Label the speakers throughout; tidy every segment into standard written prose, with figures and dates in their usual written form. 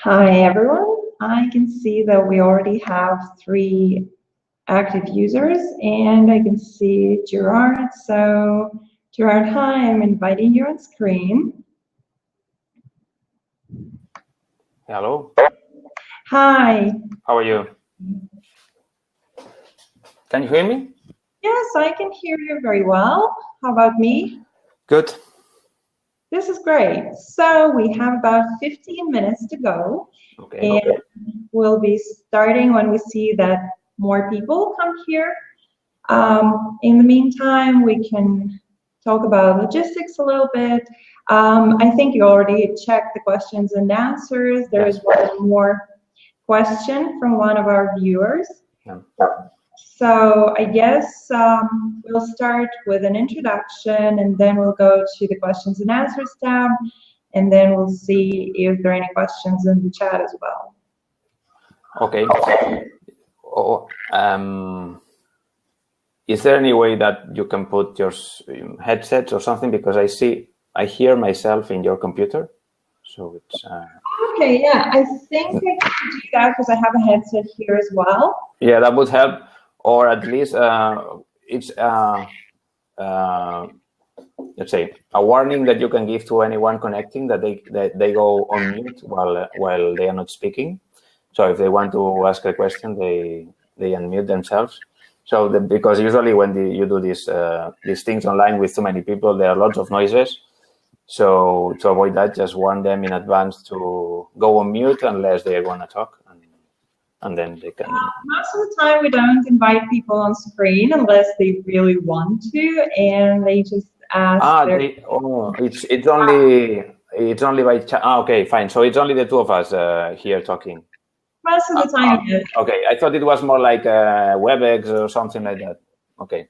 Speaker 1: Hi everyone. I can see that we already have 3 active users and I can see Gerard. So Gerard, hi, I'm inviting you on screen.
Speaker 2: Hello.
Speaker 1: Hi.
Speaker 2: How are you? Can you hear me?
Speaker 1: Yes, I can hear you very well. How about me?
Speaker 2: Good.
Speaker 1: This is great. So we have about 15 minutes to go.
Speaker 2: Okay.
Speaker 1: And we'll be starting when we see that more people come here. In the meantime, we can talk about logistics a little bit. I think you already checked the questions and answers. There is one more question from one of our viewers.
Speaker 2: Yeah.
Speaker 1: So I guess we'll start with an introduction and then we'll go to the questions and answers tab, and then we'll see if there are any questions in the chat as well.
Speaker 2: Okay. Is there any way that you can put your headsets or something? Because I hear myself in your computer, so it's.
Speaker 1: Okay, yeah, I think I can do that because I have a headset here as well.
Speaker 2: Yeah, that would help, or at least it's let's say a warning that you can give to anyone connecting that they go on mute while they are not speaking. So if they want to ask a question, they unmute themselves. So because usually when you do these things online with too many people, there are lots of noises. So to avoid that, just warn them in advance to go on mute unless they want to talk, and then they can.
Speaker 1: Most of the time, we don't invite people on screen unless they really want to, and they just ask.
Speaker 2: It's only by chat. Okay, fine. So it's only the two of us here talking.
Speaker 1: Most of the time, yes.
Speaker 2: Okay, I thought it was more like WebEx or something like that. Okay.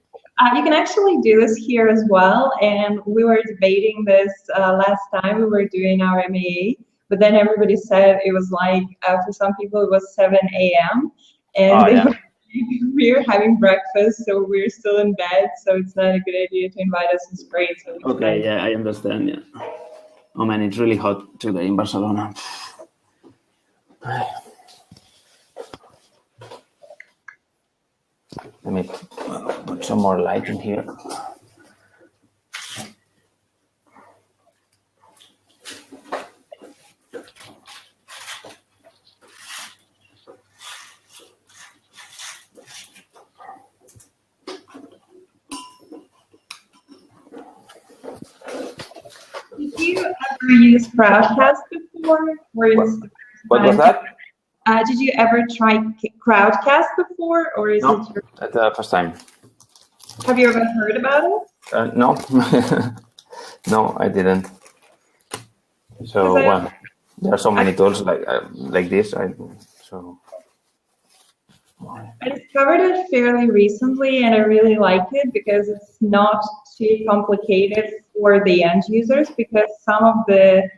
Speaker 1: You can actually do this here as well, and we were debating this last time we were doing our MEA, but then everybody said it was like, for some people it was 7 a.m. and we're having breakfast, so we're still in bed, so it's not a good idea to invite us on screen. So
Speaker 2: okay, yeah, I understand, yeah. Oh man, it's really hot today in Barcelona. Let me put some more light in here.
Speaker 1: Did you ever use Crowdcast before?
Speaker 2: What was that?
Speaker 1: Did you ever try Crowdcast before, or is
Speaker 2: no,
Speaker 1: it your
Speaker 2: that's the first time?
Speaker 1: Have you ever heard about it?
Speaker 2: No, no, I didn't. So well, there are so many tools like this. I
Speaker 1: discovered it fairly recently, and I really like it because it's not too complicated for the end users. Because some of the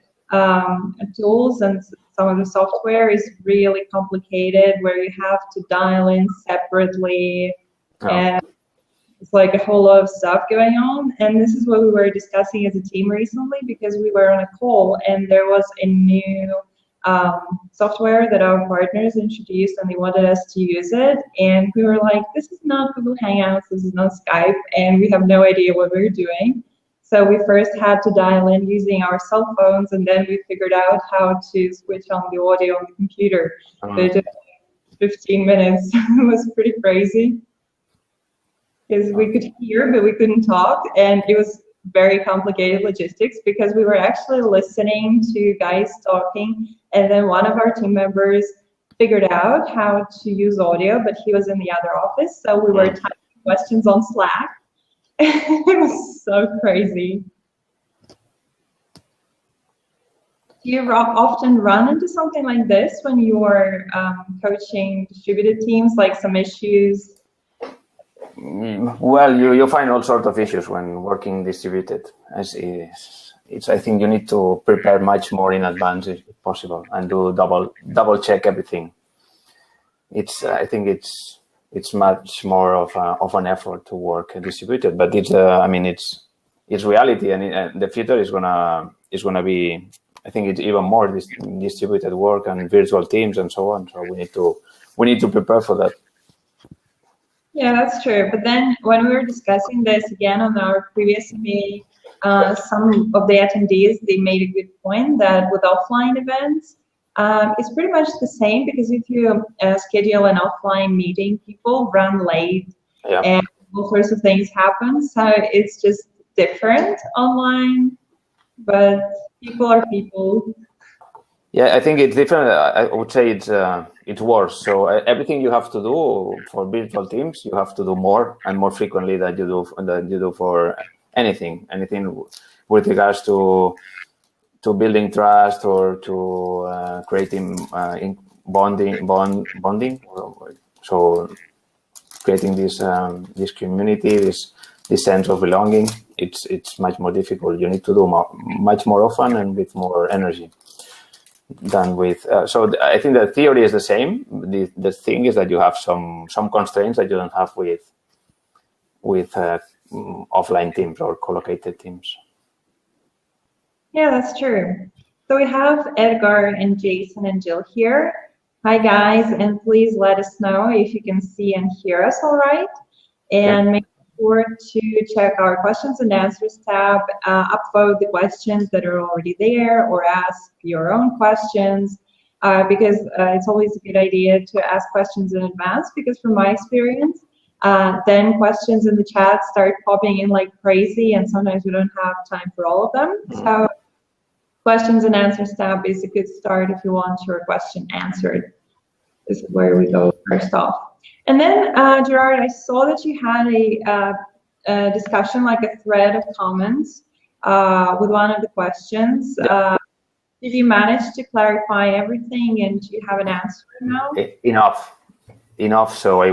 Speaker 1: tools and some of the software is really complicated, where you have to dial in separately, and it's like a whole lot of stuff going on. And this is what we were discussing as a team recently, because we were on a call and there was a new software that our partners introduced and they wanted us to use it. And we were like, this is not Google Hangouts, this is not Skype, and we have no idea what we're doing. So we first had to dial in using our cell phones, and then we figured out how to switch on the audio on the computer. So it took 15 minutes. It was pretty crazy. Because we could hear, but we couldn't talk, and it was very complicated logistics because we were actually listening to guys talking, and then one of our team members figured out how to use audio, but he was in the other office, so we were typing questions on Slack. It was so crazy. Do you often run into something like this when you are coaching distributed teams, like some issues?
Speaker 2: Well, you find all sorts of issues when working distributed. I think you need to prepare much more in advance if possible and do double check everything. I think it's much more of an effort to work distributed, but it's reality, and the future is gonna be I think it's even more distributed work and virtual teams and so on. So we need to prepare for that.
Speaker 1: Yeah, that's true. But then when we were discussing this again on our previous meeting, some of the attendees, they made a good point that with offline events, it's pretty much the same, because if you schedule an offline meeting, people run late and all sorts of things happen. So it's just different online, but people are people.
Speaker 2: Yeah, I think it's different. I would say it's worse. So everything you have to do for virtual teams, you have to do more and more frequently than you do for anything with regards to building trust or to creating bonding. So creating this community, this sense of belonging, it's much more difficult. You need to do much more often and with more energy than with. So I think the theory is the same. The thing is that you have some constraints that you don't have with offline teams or co-located teams.
Speaker 1: Yeah, that's true. So we have Edgar and Jason and Jill here. Hi guys, and please let us know if you can see and hear us all right. And make sure to check our questions and answers tab, upvote the questions that are already there, or ask your own questions, because it's always a good idea to ask questions in advance, because from my experience, then questions in the chat start popping in like crazy, and sometimes we don't have time for all of them. So questions and answers tab is a good start if you want your question answered. This is where we go first off. And then, Gerard, I saw that you had a discussion, like a thread of comments with one of the questions. Did you manage to clarify everything, and do you have an answer now?
Speaker 2: Enough. So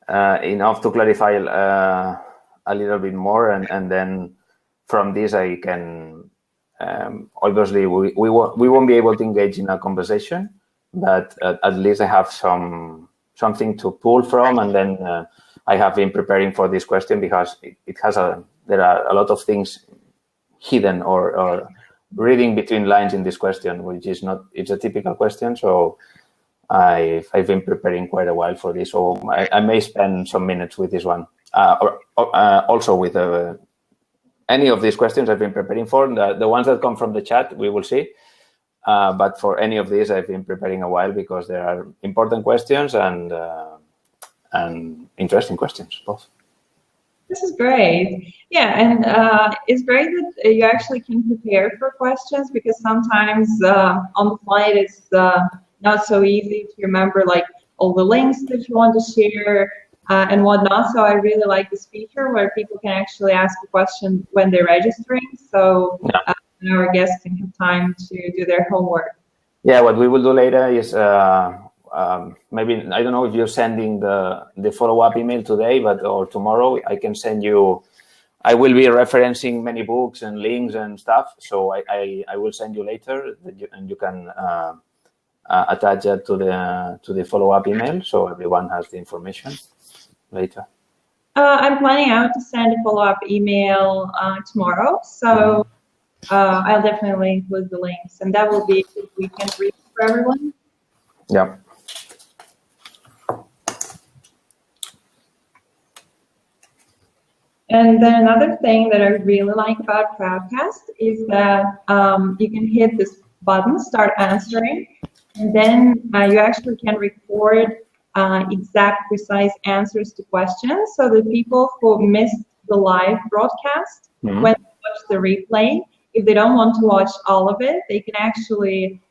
Speaker 2: enough to clarify a little bit more, and then from this I can obviously we won't be able to engage in a conversation, but at least I have something to pull from, and then I have been preparing for this question because there are a lot of things hidden or reading between lines in this question, which is not, it's a typical question. So I've been preparing quite a while for this. So I may spend some minutes with this one, or also with any of these questions I've been preparing for. The ones that come from the chat, we will see. But for any of these, I've been preparing a while because there are important questions and interesting questions, both.
Speaker 1: This is great. Yeah, and it's great that you actually can prepare for questions, because sometimes on the flight it's not so easy to remember like all the links that you want to share and whatnot. So I really like this feature where people can actually ask a question when they're registering. So our guests can have time to do their homework.
Speaker 2: Yeah, what we will do later is maybe, I don't know if you're sending the follow-up email today, or tomorrow, I can send you, I will be referencing many books and links and stuff. So I will send you later, and you can attach it to the follow-up email, so everyone has the information later.
Speaker 1: I'm planning out to send a follow-up email tomorrow, so I'll definitely include the links, and that will be a good weekend read for everyone.
Speaker 2: Yeah.
Speaker 1: And then another thing that I really like about Crowdcast is that you can hit this button, start answering, and then you actually can record exact, precise answers to questions, so that people who missed the live broadcast, when they watch the replay, if they don't want to watch all of it, they can actually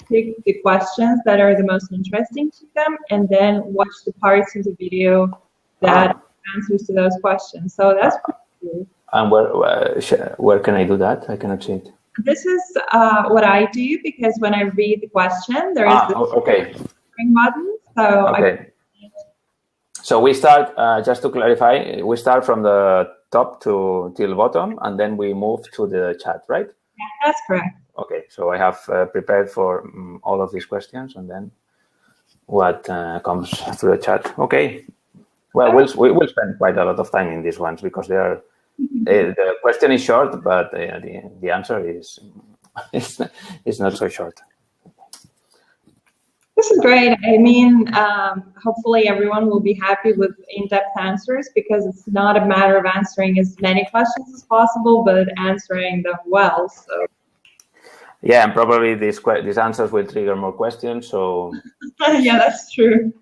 Speaker 1: pick the questions that are the most interesting to them, and then watch the parts of the video that answers to those questions. So that's pretty cool.
Speaker 2: And where can I do that? I cannot see it.
Speaker 1: This is what I do, because when I read the question, there is this button. So
Speaker 2: so we start, just to clarify, we start from the top till bottom, and then we move to the chat, right?
Speaker 1: Yeah, that's correct.
Speaker 2: Okay, so I have prepared for all of these questions, and then what comes through the chat. Okay. Well, we will spend quite a lot of time in these ones, because they are the question is short, but the answer is it's not so short.
Speaker 1: This is great. I mean, hopefully everyone will be happy with in-depth answers, because it's not a matter of answering as many questions as possible, but answering them well. So.
Speaker 2: Yeah, and probably these answers will trigger more questions. So.
Speaker 1: Yeah, that's true.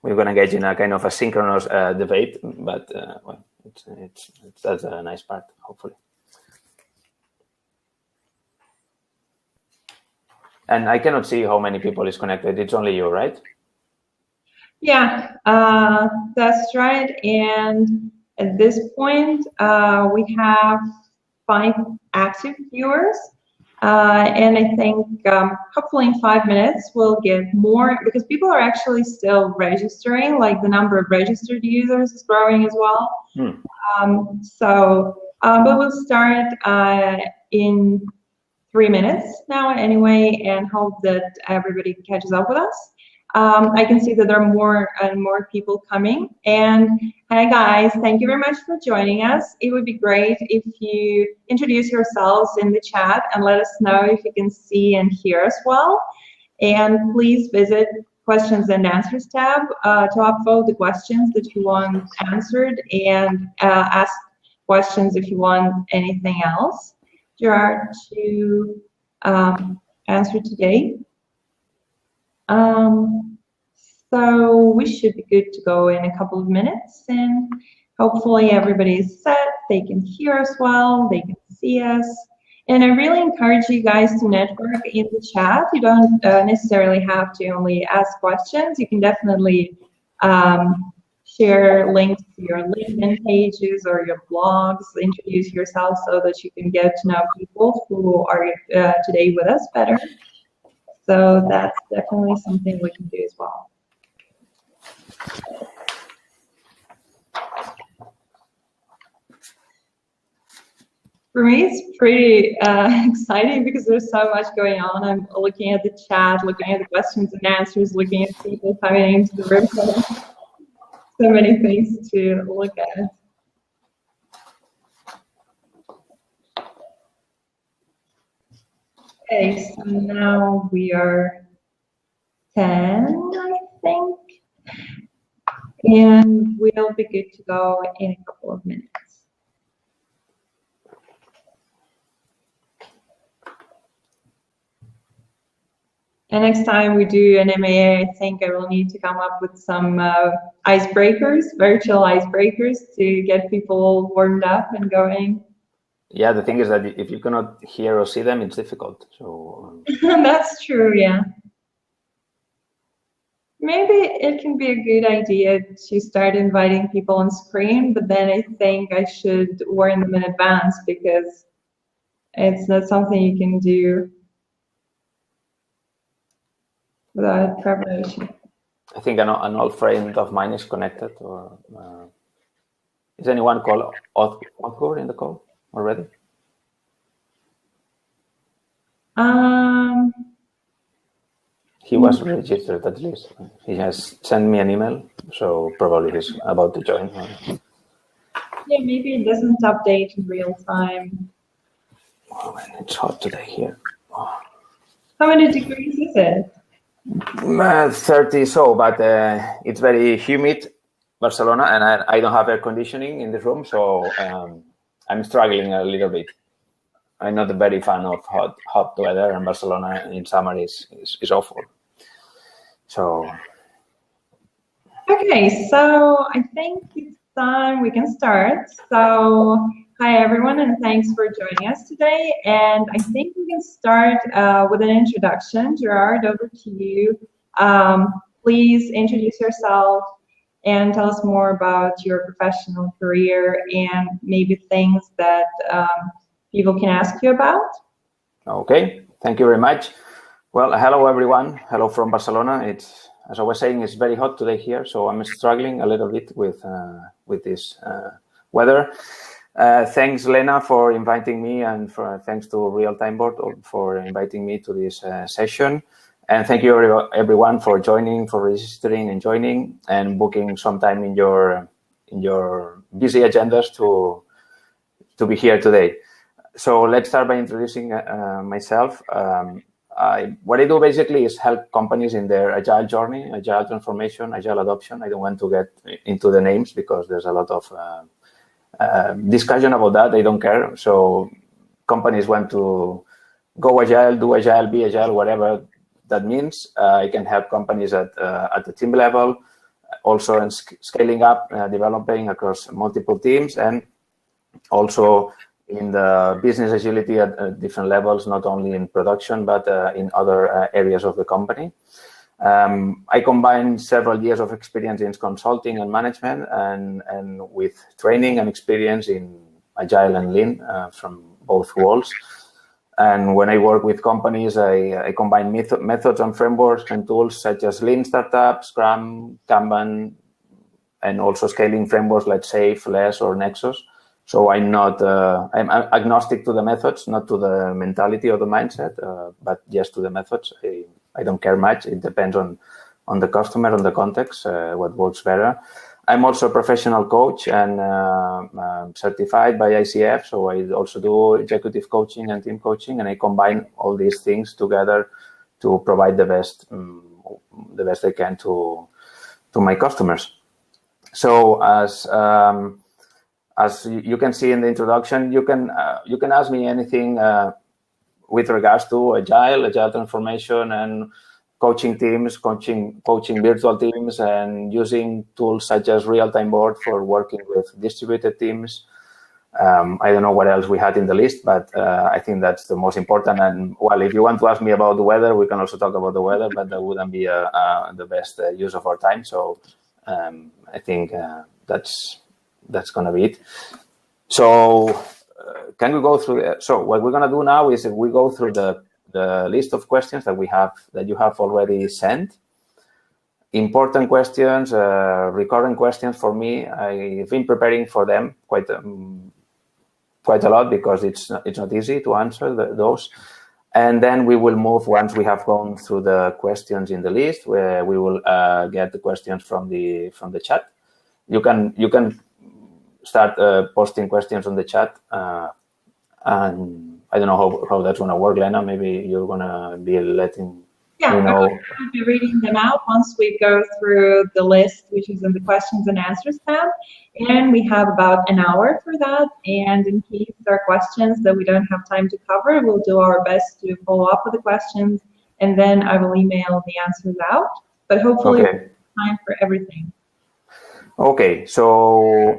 Speaker 2: We're going to engage in a kind of a synchronous debate, but well, that's a nice part, hopefully. And I cannot see how many people is connected. It's only you, right?
Speaker 1: Yeah, that's right. And at this point, we have 5 active viewers. And I think hopefully in 5 minutes we'll get more, because people are actually still registering, like the number of registered users is growing as well. But we'll start in 3 minutes now anyway, and hope that everybody catches up with us. I can see that there are more and more people coming. And hi guys, thank you very much for joining us. It would be great if you introduce yourselves in the chat and let us know if you can see and hear us well. And please visit questions and answers tab to upvote the questions that you want answered, and ask questions if you want anything else, Gerard, to answer today. So we should be good to go in a couple of minutes, and hopefully everybody is set. They can hear us well, they can see us. And I really encourage you guys to network in the chat. You don't necessarily have to only ask questions. You can definitely share links to your LinkedIn pages or your blogs, introduce yourself so that you can get to know people who are today with us better. So that's definitely something we can do as well. For me, it's pretty exciting because there's so much going on. I'm looking at the chat, looking at the questions and answers, looking at people coming into the room. So many things to look at. Okay, so now we are 10, I think, and we'll be good to go in a couple of minutes. And next time we do an MAA, I think I will need to come up with some icebreakers, virtual icebreakers, to get people warmed up and going.
Speaker 2: Yeah, the thing is that if you cannot hear or see them, it's difficult. So
Speaker 1: that's true, yeah. Maybe it can be a good idea to start inviting people on screen, but then I think I should warn them in advance, because it's not something you can do without preparation.
Speaker 2: I think an old friend of mine is connected. Or is anyone called Othgur in the call already? He was registered at least. He has sent me an email, so probably he's about to join.
Speaker 1: Yeah, maybe it doesn't update in real time.
Speaker 2: Oh man, it's hot today here. Oh.
Speaker 1: How many degrees is it?
Speaker 2: 30 so, but it's very humid, Barcelona, and I don't have air conditioning in the room, so I'm struggling a little bit. I'm not a very fan of hot weather, and Barcelona in summer is awful. So.
Speaker 1: Okay, so I think it's time we can start. So hi everyone, and thanks for joining us today. And I think we can start with an introduction. Gerard, over to you. Please introduce yourself and tell us more about your professional career and maybe things that people can ask you about.
Speaker 2: Okay, thank you very much. Well, hello everyone. Hello from Barcelona. It's, as I was saying, it's very hot today here, so I'm struggling a little bit with this weather. Thanks, Lena, for inviting me, and thanks to RealtimeBoard for inviting me to this session. And thank you everyone for joining, for registering and joining, and booking some time in your busy agendas to be here today. So let's start by introducing myself. What I do basically is help companies in their agile journey, agile transformation, agile adoption. I don't want to get into the names because there's a lot of discussion about that. I don't care. So companies want to go agile, do agile, be agile, whatever that means. I can help companies at the team level, also in scaling up, developing across multiple teams, and also in the business agility at different levels, not only in production, but in other areas of the company. I combine several years of experience in consulting and management and with training and experience in Agile and Lean from both worlds. And when I work with companies, I combine methods and frameworks and tools such as Lean Startup, Scrum, Kanban, and also scaling frameworks like SAFe, LESS, or Nexus. So I'm agnostic to the methods, not to the mentality or the mindset, but just to the methods. I don't care much. It depends on the customer, on the context, what works better. I'm also a professional coach and certified by ICF. So I also do executive coaching and team coaching, and I combine all these things together to provide the best I can to my customers. So as you can see in the introduction, you can ask me anything with regards to agile transformation, and coaching teams, coaching virtual teams, and using tools such as RealtimeBoard for working with distributed teams. I don't know what else we had in the list, but I think that's the most important. And well, if you want to ask me about the weather, we can also talk about the weather, but that wouldn't be the best use of our time. So I think that's going to be it. So can we go through? So what we're going to do now is we go through the list of questions that you have already sent. Important questions, recurring questions for me. I've been preparing for them quite a lot because it's not easy to answer those. And then we will move, once we have gone through the questions in the list, where we will get the questions from the chat. You can start posting questions on the chat, and I don't know how that's going to work, Lena. Maybe you're going to be letting me know.
Speaker 1: I'm going to be reading them out once we go through the list, which is in the questions and answers tab. And we have about an hour for that. And in case there are questions that we don't have time to cover, we'll do our best to follow up with the questions, and then I will email the answers out. But hopefully, we'll have time for everything.
Speaker 2: Okay, so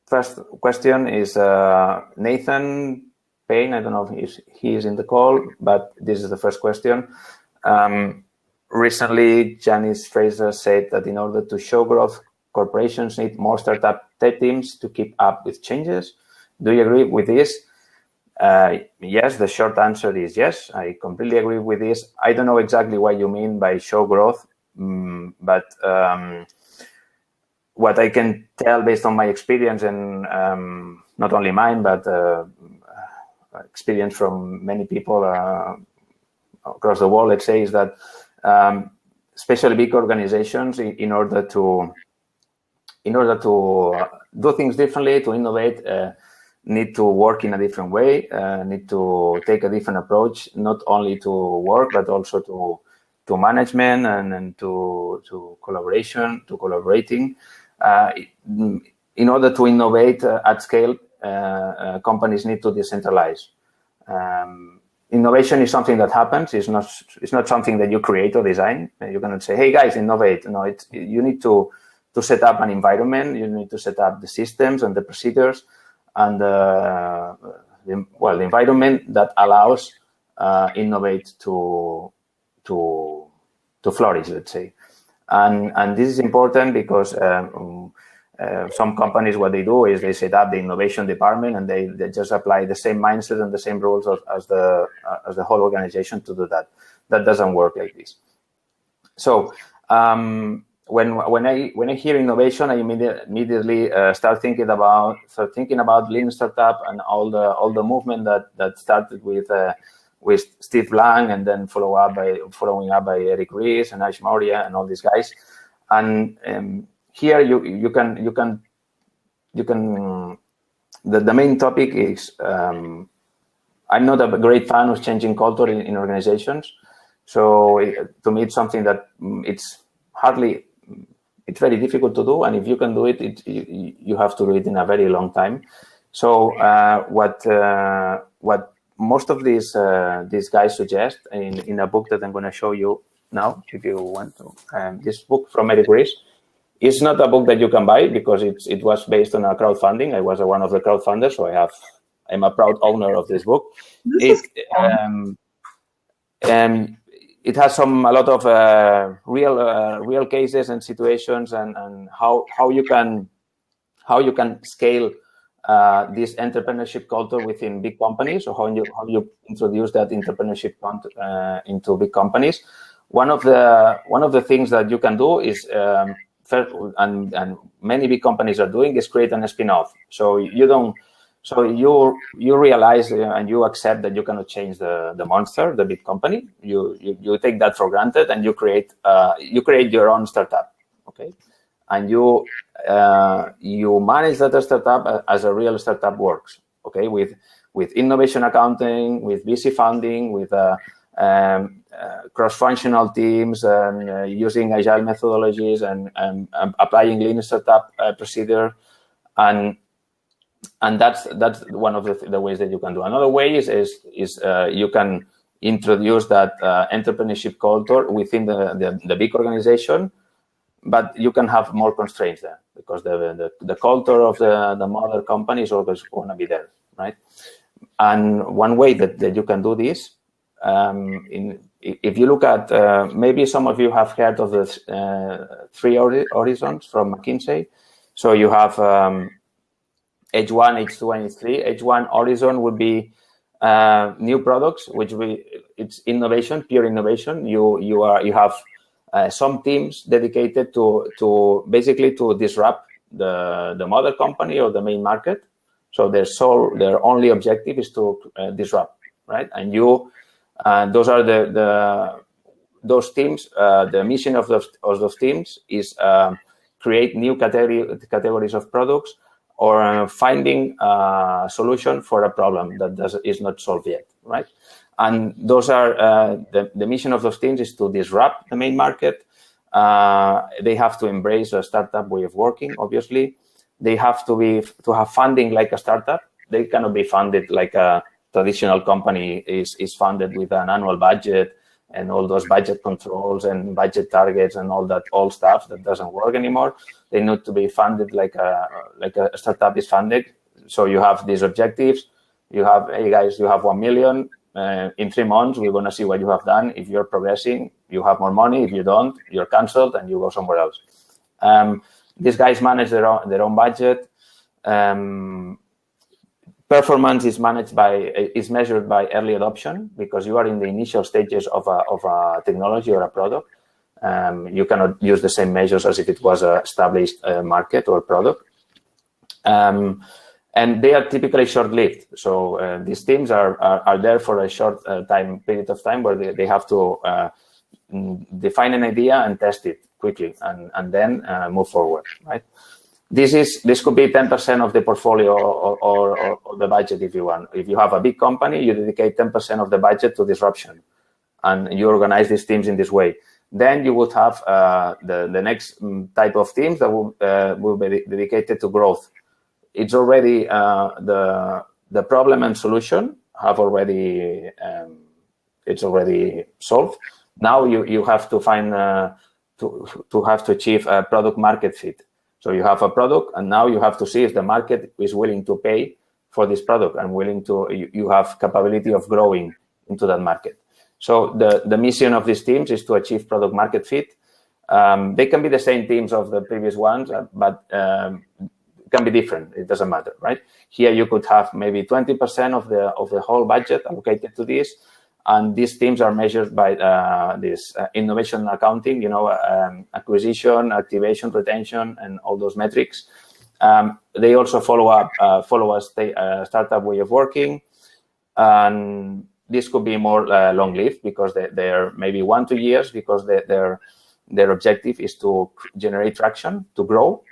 Speaker 2: first question is Nathan Payne. I don't know if he is in the call, but this is the first question. Recently, Janice Fraser said that in order to show growth, corporations need more startup tech teams to keep up with changes. Do you agree with this? Yes, the short answer is yes. I completely agree with this. I don't know exactly what you mean by show growth, but what I can tell based on my experience, and not only mine, but experience from many people across the world, let's say, is that especially big organizations, in order to do things differently, to innovate, need to work in a different way, need to take a different approach, not only to work, but also to management and to collaborating. In order to innovate at scale, companies need to decentralize. Innovation is something that happens. It's not something that you create or design. You cannot say, "Hey guys, innovate." No, you need to set up an environment. You need to set up the systems and the procedures and the environment that allows innovate to flourish, let's say. And this is important because some companies, what they do is they set up the innovation department, and they just apply the same mindset and the same rules as the whole organization to do that. That doesn't work like this. So when I hear innovation, I immediately start thinking about Lean Startup and all the movement that started with Steve Blank, and then following up by Eric Ries and Ash Maurya and all these guys. And here you can the main topic is I'm not a great fan of changing culture in organizations. So to me, it's something that it's very difficult to do. And if you can do it, you have to do it in a very long time. So what most of these guys suggest in a book that I'm going to show you now, if you want to, this book from Eric Ries, it's not a book that you can buy because it was based on a crowdfunding. I was one of the crowdfunders, so I'm a proud owner of this book. It has a lot of real cases and situations and how you can scale this entrepreneurship culture within big companies, or how you introduce that entrepreneurship into big companies. One of the things that you can do is and many big companies are doing is create a spin-off. So you realize and you accept that you cannot change the monster, the big company. You take that for granted and you create your own startup, okay? And you manage that startup as a real startup works, okay? With innovation accounting, with VC funding, with cross-functional teams, and using agile methodologies and applying lean startup procedure, and that's one of the ways that you can do. Another way is you can introduce that entrepreneurship culture within the big organization, but you can have more constraints there because the culture of the mother company is always going to be there, right? And one way that you can do this, if you look at, maybe some of you have heard of the 3 horizons from McKinsey. So you have H1, H2, and H3. H1 horizon would be new products, it's innovation, pure innovation. You have some teams dedicated to basically to disrupt the mother company or the main market. So their only objective is to disrupt, right? And those are those teams. The mission of those teams is create new categories of products, or finding a solution for a problem that is not solved yet, right? And those are the mission of those teams is to disrupt the main market. They have to embrace a startup way of working, obviously. They have to have funding like a startup. They cannot be funded like a traditional company is funded with an annual budget and all those budget controls and budget targets and all that old stuff that doesn't work anymore. They need to be funded like a startup is funded. So you have these objectives. You have, hey guys, you have 1 million. In 3 months, we're going to see what you have done. If you're progressing, you have more money. If you don't, you're canceled and you go somewhere else. These guys manage their own budget. Performance is measured by early adoption, because you are in the initial stages of a technology or a product. You cannot use the same measures as if it was an established market or product. And they are typically short-lived. So these teams are there for a short period of time where they have to define an idea and test it quickly and then move forward, right? This could be 10% of the portfolio or the budget if you want. If you have a big company, you dedicate 10% of the budget to disruption, and you organize these teams in this way. Then you would have the next type of teams that will be dedicated to growth. It's already the problem and solution have already it's already solved. Now you have to find to have to achieve a product market fit. So you have a product, and now you have to see if the market is willing to pay for this product and willing to, you have capability of growing into that market. So the mission of these teams is to achieve product market fit. They can be the same teams of the previous ones, but can be different. It doesn't matter, right? Here you could have maybe 20% of the whole budget allocated to this. And these teams are measured by this innovation accounting, acquisition, activation, retention, and all those metrics. They also follow a startup way of working. And this could be more long-lived because they're maybe 1 to 2 years, because their objective is to generate traction, to grow,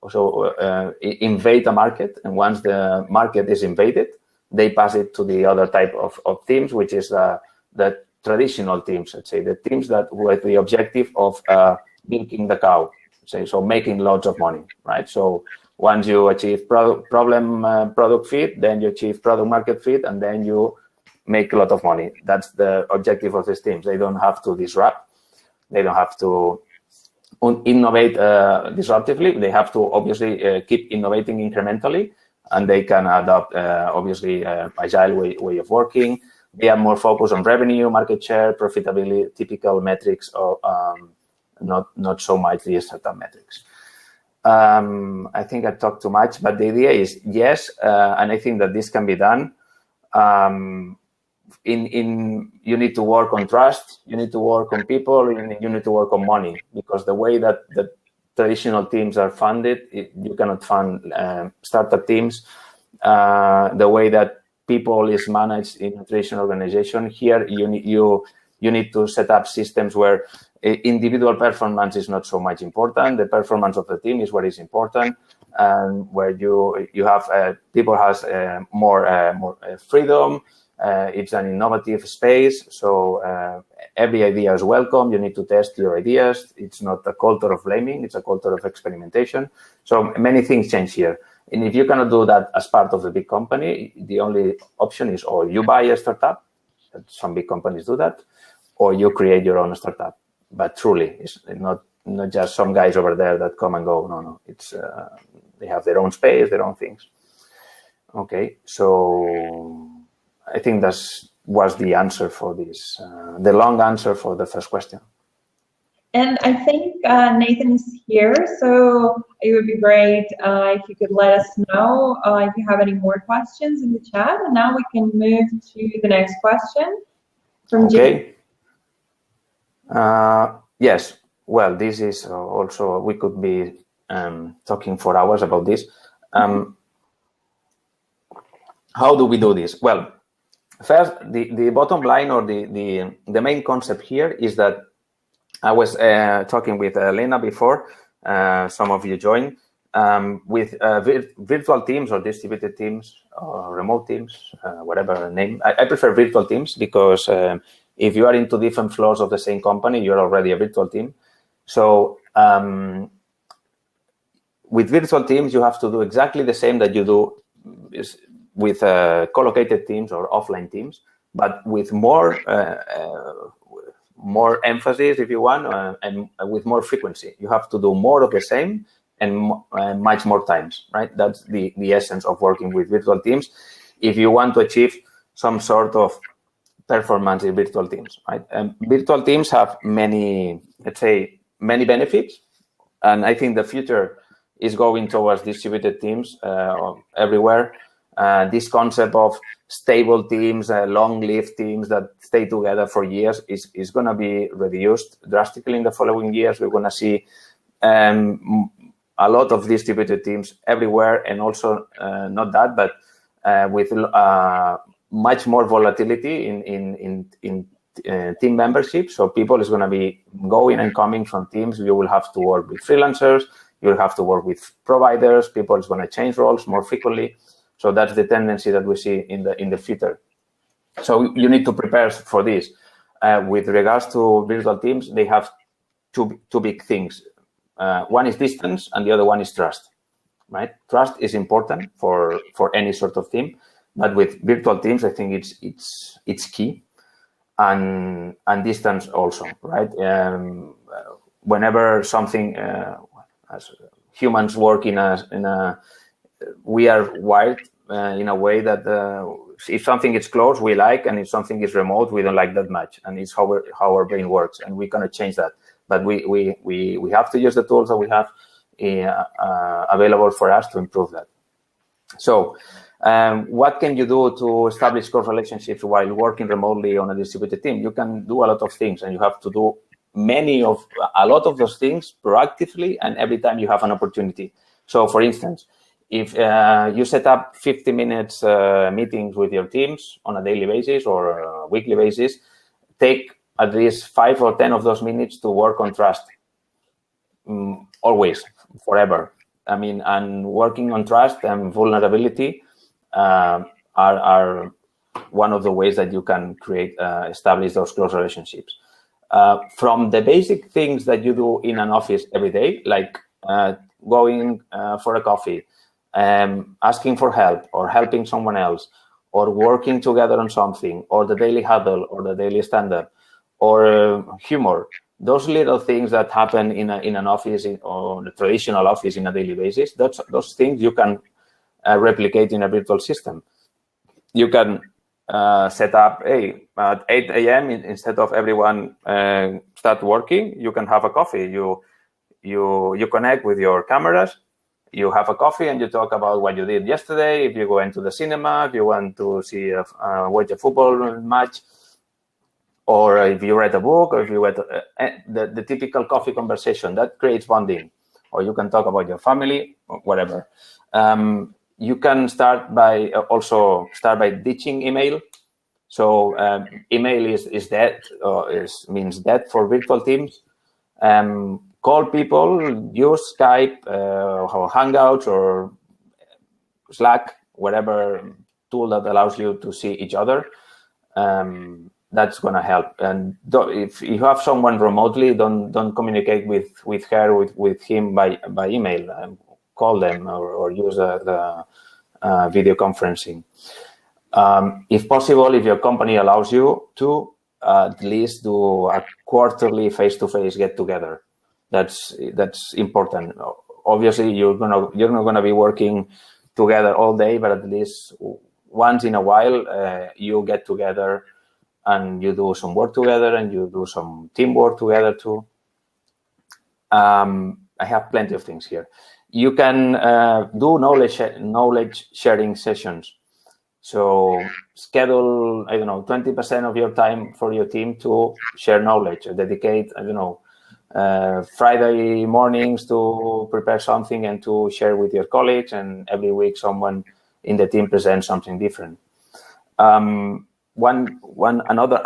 Speaker 2: also invade the market. And once the market is invaded, they pass it to the other type of teams, which is the traditional teams, let's say, the teams that with the objective of milking the cow, say, so making lots of money, right? So once you achieve product fit, then you achieve product market fit, and then you make a lot of money. That's the objective of these teams. They don't have to disrupt. They don't have to innovate disruptively. They have to obviously keep innovating incrementally, and they can adopt obviously agile way of working. They are more focused on revenue, market share, profitability, typical metrics, or not so much the startup metrics. I think I talked too much, but the idea is yes, and I think that this can be done. You need to work on trust, you need to work on people, you need to work on money, because the way that the traditional teams are funded, you cannot fund startup teams. The way that people is managed in a traditional organization, here you need to set up systems where individual performance is not so much important. The performance of the team is what is important, and where you have people has more freedom. It's an innovative space, so every idea is welcome. You need to test your ideas. It's not a culture of blaming, it's a culture of experimentation. So many things change here. And if you cannot do that as part of the big company, the only option is or you buy a startup, some big companies do that, or you create your own startup. But truly, it's not just some guys over there that come and go. No. It's they have their own space, their own things. Okay, so I think that was the answer for this, the long answer for the first question.
Speaker 1: And I think Nathan is here, so it would be great if you could let us know if you have any more questions in the chat. And now we can move to the next question from Jim.
Speaker 2: Yes, well, this is also, we could be talking for hours about this. How do we do this? Well, first, the bottom line or the main concept here is that I was talking with Elena before, some of you joined, with virtual teams or distributed teams or remote teams, whatever name. I prefer virtual teams because if you are into different floors of the same company, you're already a virtual team. So with virtual teams, you have to do exactly the same that you do with co-located teams or offline teams, but with more emphasis, if you want, and with more frequency. You have to do more of the same and much more times, right? That's the essence of working with virtual teams. If you want to achieve some sort of performance in virtual teams, right? And virtual teams have many, let's say, many benefits. And I think the future is going towards distributed teams everywhere. This concept of stable teams, long-lived teams that stay together for years is going to be reduced drastically in the following years. We're going to see a lot of distributed teams everywhere, and also not that, but with much more volatility in team membership. So people is going to be going and coming from teams. You will have to work with freelancers. You will have to work with providers. People is going to change roles more frequently. So that's the tendency that we see in the future. So you need to prepare for this. With regards to virtual teams, they have two big things. One is distance, and the other one is trust. Right? Trust is important for any sort of team, but with virtual teams, I think it's key, and distance also. Right? Whenever something, as humans work in a we are wired in a way that if something is close, we like, and if something is remote, we don't like that much. And it's how our brain works, and we're gonna change that. But we have to use the tools that we have available for us to improve that. So what can you do to establish close relationships while working remotely on a distributed team? You can do a lot of things, and you have to do a lot of those things proactively and every time you have an opportunity. So for instance, if you set up 50 minutes meetings with your teams on a daily basis or a weekly basis, take at least 5 or 10 of those minutes to work on trust. Always, forever. I mean, and working on trust and vulnerability are are one of the ways that you can establish those close relationships. From the basic things that you do in an office every day, like going for a coffee, asking for help or helping someone else, or working together on something, or the daily huddle or the daily stand-up, or humor. Those little things that happen in an office or a traditional office in a daily basis, those things you can replicate in a virtual system. You can set up, hey, at 8 a.m. instead of everyone start working, you can have a coffee. You connect with your cameras, you have a coffee, and you talk about what you did yesterday. If you go into the cinema, if you want to see watch a football match, or if you read a book, or if you read the typical coffee conversation, that creates bonding. Or you can talk about your family, or whatever. You can start by ditching email. So email is dead, or means dead for virtual teams. Call people, use Skype or Hangouts or Slack, whatever tool that allows you to see each other. That's going to help. And if you have someone remotely, don't communicate with her, with him by email. Call them or use the video conferencing. If possible, if your company allows you to, at least do a quarterly face-to-face get-together. That's important. Obviously, you're not gonna be working together all day, but at least once in a while, you get together and you do some work together and you do some teamwork together too. I have plenty of things here. You can do knowledge sharing sessions. So schedule, 20% of your time for your team to share knowledge. Dedicate, Friday mornings to prepare something and to share with your colleagues, and every week someone in the team presents something different. Another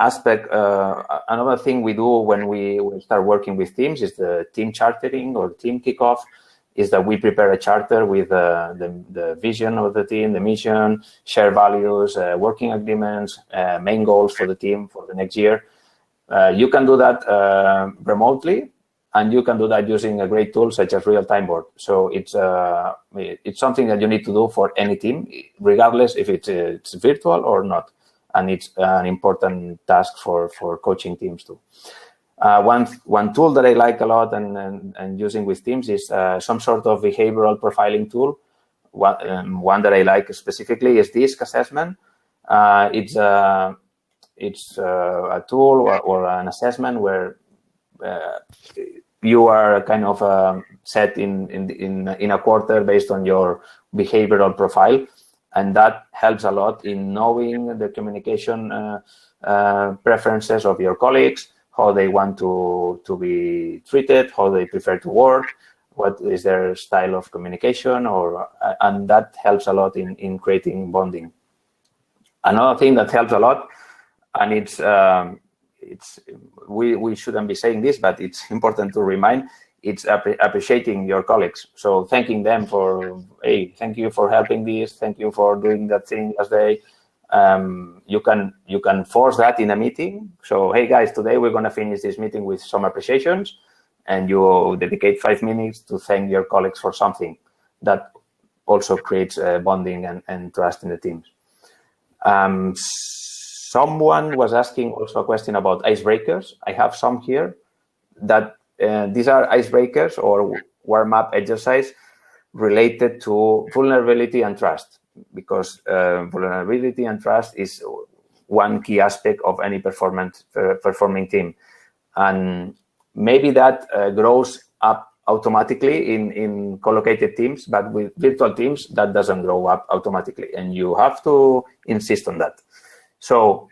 Speaker 2: aspect, another thing we do when we start working with teams is the team chartering or team kickoff. Is that we prepare a charter with the vision of the team, the mission, share values, working agreements, main goals for the team for the next year. You can do that remotely, and you can do that using a great tool such as RealtimeBoard. So it's something that you need to do for any team, regardless if it's virtual or not. And it's an important task for coaching teams too. One tool that I like a lot and using with teams is some sort of behavioral profiling tool. One that I like specifically is DISC assessment. It's a tool or an assessment where you are kind of set in a quarter based on your behavioral profile, and that helps a lot in knowing the communication preferences of your colleagues, how they want to be treated, how they prefer to work, what is their style of communication, and that helps a lot in creating bonding. Another thing that helps a lot, and we shouldn't be saying this, but it's important to remind, it's appreciating your colleagues. So thanking them for, hey, thank you for helping this, thank you for doing that thing last day. You can force that in a meeting. So, hey guys, today we're going to finish this meeting with some appreciations, and you dedicate 5 minutes to thank your colleagues for something. That also creates bonding and trust in the teams. Someone was asking also a question about icebreakers. I have some here that these are icebreakers or warm-up exercise related to vulnerability and trust, because vulnerability and trust is one key aspect of any performing team. And maybe that grows up automatically in collocated teams, but with virtual teams, that doesn't grow up automatically, and you have to insist on that. So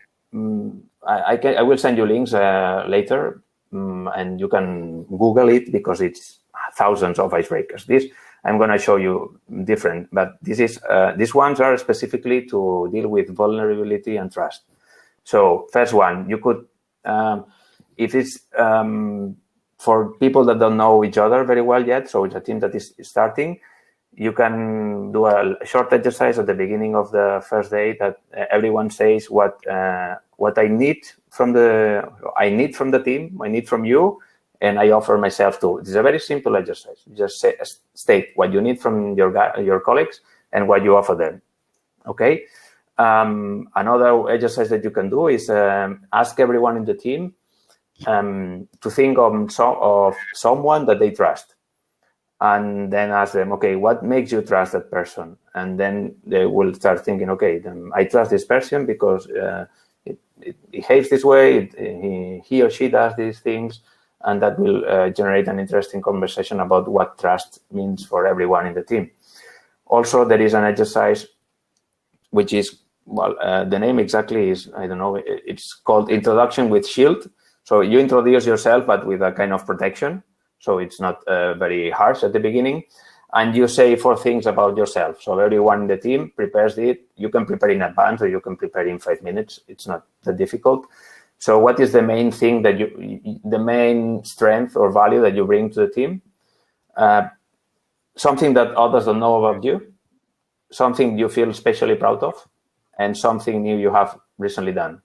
Speaker 2: I will send you links later, and you can Google it because it's thousands of icebreakers. This I'm going to show you different, but these ones are specifically to deal with vulnerability and trust. So first one, you could, if it's for people that don't know each other very well yet, so it's a team that is starting, you can do a short exercise at the beginning of the first day that everyone says what I need from the team, I need from you, and I offer myself too. It's a very simple exercise. Just state what you need from your colleagues and what you offer them. Okay. Another exercise that you can do is ask everyone in the team to think of someone that they trust, and then ask them, okay, what makes you trust that person? And then they will start thinking, okay, then I trust this person because it behaves this way, he or she does these things, and that will generate an interesting conversation about what trust means for everyone in the team. Also, there is an exercise which is, well, the name exactly is, I don't know, it's called Introduction with Shield. So you introduce yourself, but with a kind of protection. So it's not very harsh at the beginning. And you say 4 things about yourself. So everyone in the team prepares it. You can prepare in advance or you can prepare in 5 minutes. It's not that difficult. So what is the main thing that the main strength or value that you bring to the team? Something that others don't know about you, something you feel especially proud of, and something new you have recently done.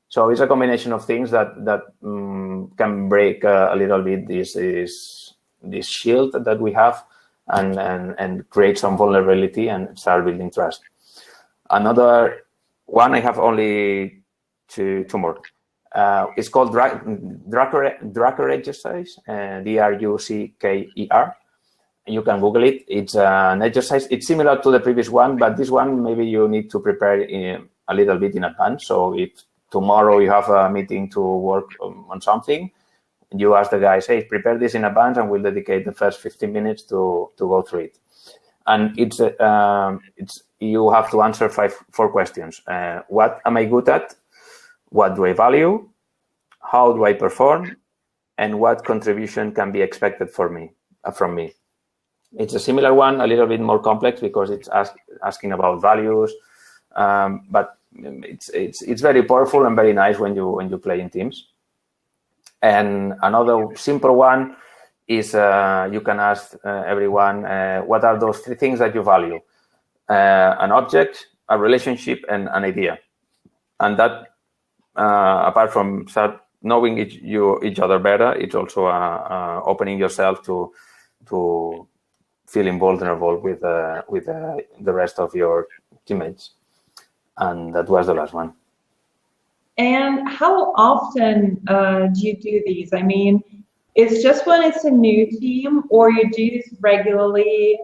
Speaker 2: So it's a combination of things that can break a little bit this shield that we have and create some vulnerability and start building trust. Another one, I have only two more. It's called Drucker exercise, DRUCKER. You can Google it. It's an exercise. It's similar to the previous one, but this one maybe you need to prepare a little bit in advance. So if tomorrow you have a meeting to work on something, you ask the guys, hey, prepare this in advance and we'll dedicate the first 15 minutes to go through it. And it's you have to answer 4 questions. What am I good at? What do I value? How do I perform? And what contribution can be expected from me? It's a similar one, a little bit more complex because it's asking about values, but it's very powerful and very nice when you play in teams. And another simple one is you can ask everyone what are those 3 things that you value: an object, a relationship, and an idea. And that, apart from knowing each other better, it's also opening yourself to feeling vulnerable with the rest of your teammates. And that was the last one.
Speaker 1: And how often do you do these? I mean, it's just when it's a new team, or you do this regularly?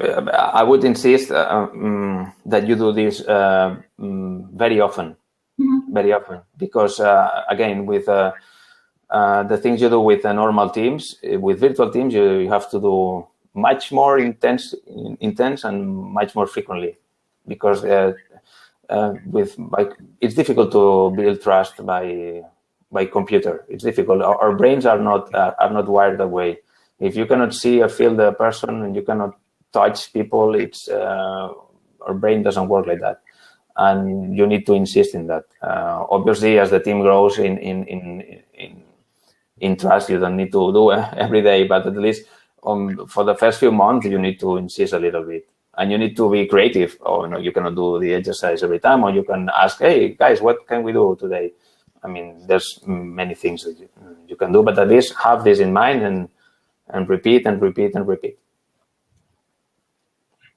Speaker 2: I would insist that you do this very often, very often, because again, with the things you do with normal teams, with virtual teams, you have to do much more intense and much more frequently, because it's difficult to build trust by computer. It's difficult. Our brains are not wired that way. If you cannot see or feel the person and you cannot touch people, our brain doesn't work like that, and you need to insist in that. Obviously, as the team grows in trust, you don't need to do every day, but at least for the first few months, you need to insist a little bit. And you need to be creative. You cannot do the exercise every time, or you can ask, hey, guys, what can we do today? I mean, there's many things that you can do, but at least have this in mind and repeat and repeat and repeat.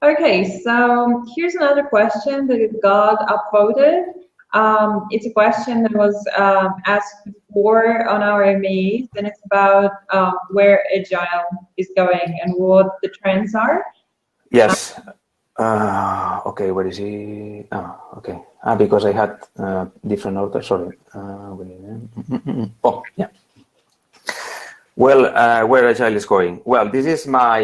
Speaker 1: Okay, so here's another question that got upvoted. It's a question that was asked before on our MEAs, and it's about where Agile is going and what the trends are.
Speaker 2: Yes. Okay, where is he? Oh, okay. Because I had different orders. Sorry. Oh, yeah. Well, where Agile is going? Well, this is my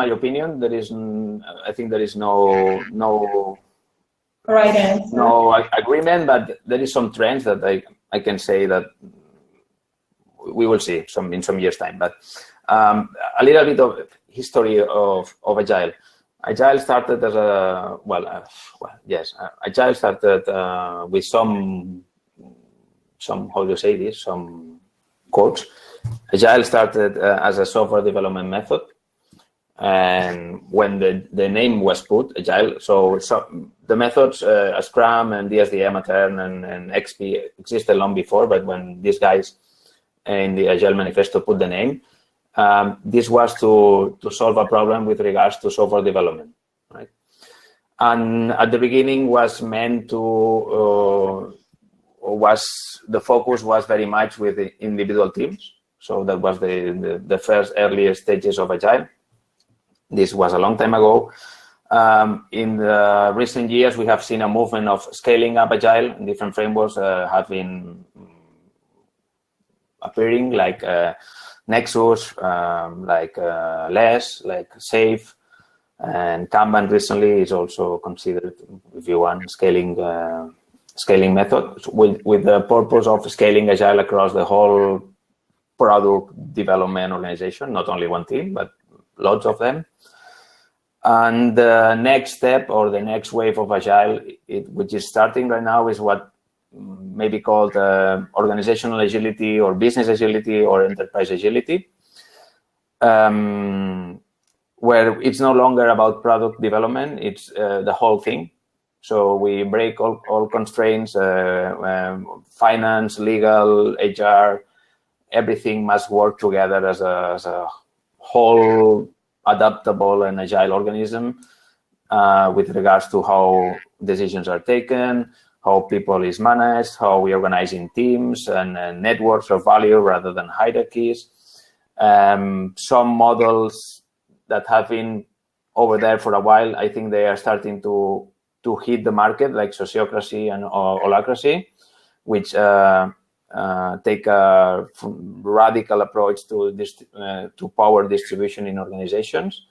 Speaker 2: opinion. There is, I think, there is no
Speaker 1: right answer.
Speaker 2: No agreement, but there is some trends that I can say that we will see in some years' time. But a little bit of history of Agile. Agile started as Agile started with some how do you say this? Some quotes. Agile started as a software development method, And when the name was put, Agile, so the methods, Scrum and DSDM, Atern and XP existed long before, but when these guys in the Agile Manifesto put the name, this was to solve a problem with regards to software development, right? And at the beginning was meant to, the focus was very much with the individual teams. So that was the first early stages of Agile. This was a long time ago. In the recent years, we have seen a movement of scaling up Agile. Different frameworks have been appearing, like Nexus, like Less, like Safe, and Kanban recently is also considered, if you want, scaling method with the purpose of scaling Agile across the whole product development organization, not only one team, but lots of them. And the next step or the next wave of Agile, which is starting right now, is what may be called organizational agility or business agility or enterprise agility, where it's no longer about product development, it's the whole thing. So we break all constraints, finance, legal, HR, everything must work together as a whole adaptable and agile organism with regards to how decisions are taken, how people is managed, how we organize in teams and networks of value rather than hierarchies. Some models that have been over there for a while, I think they are starting to hit the market, like sociocracy and holacracy, which take a radical approach to power distribution in organizations,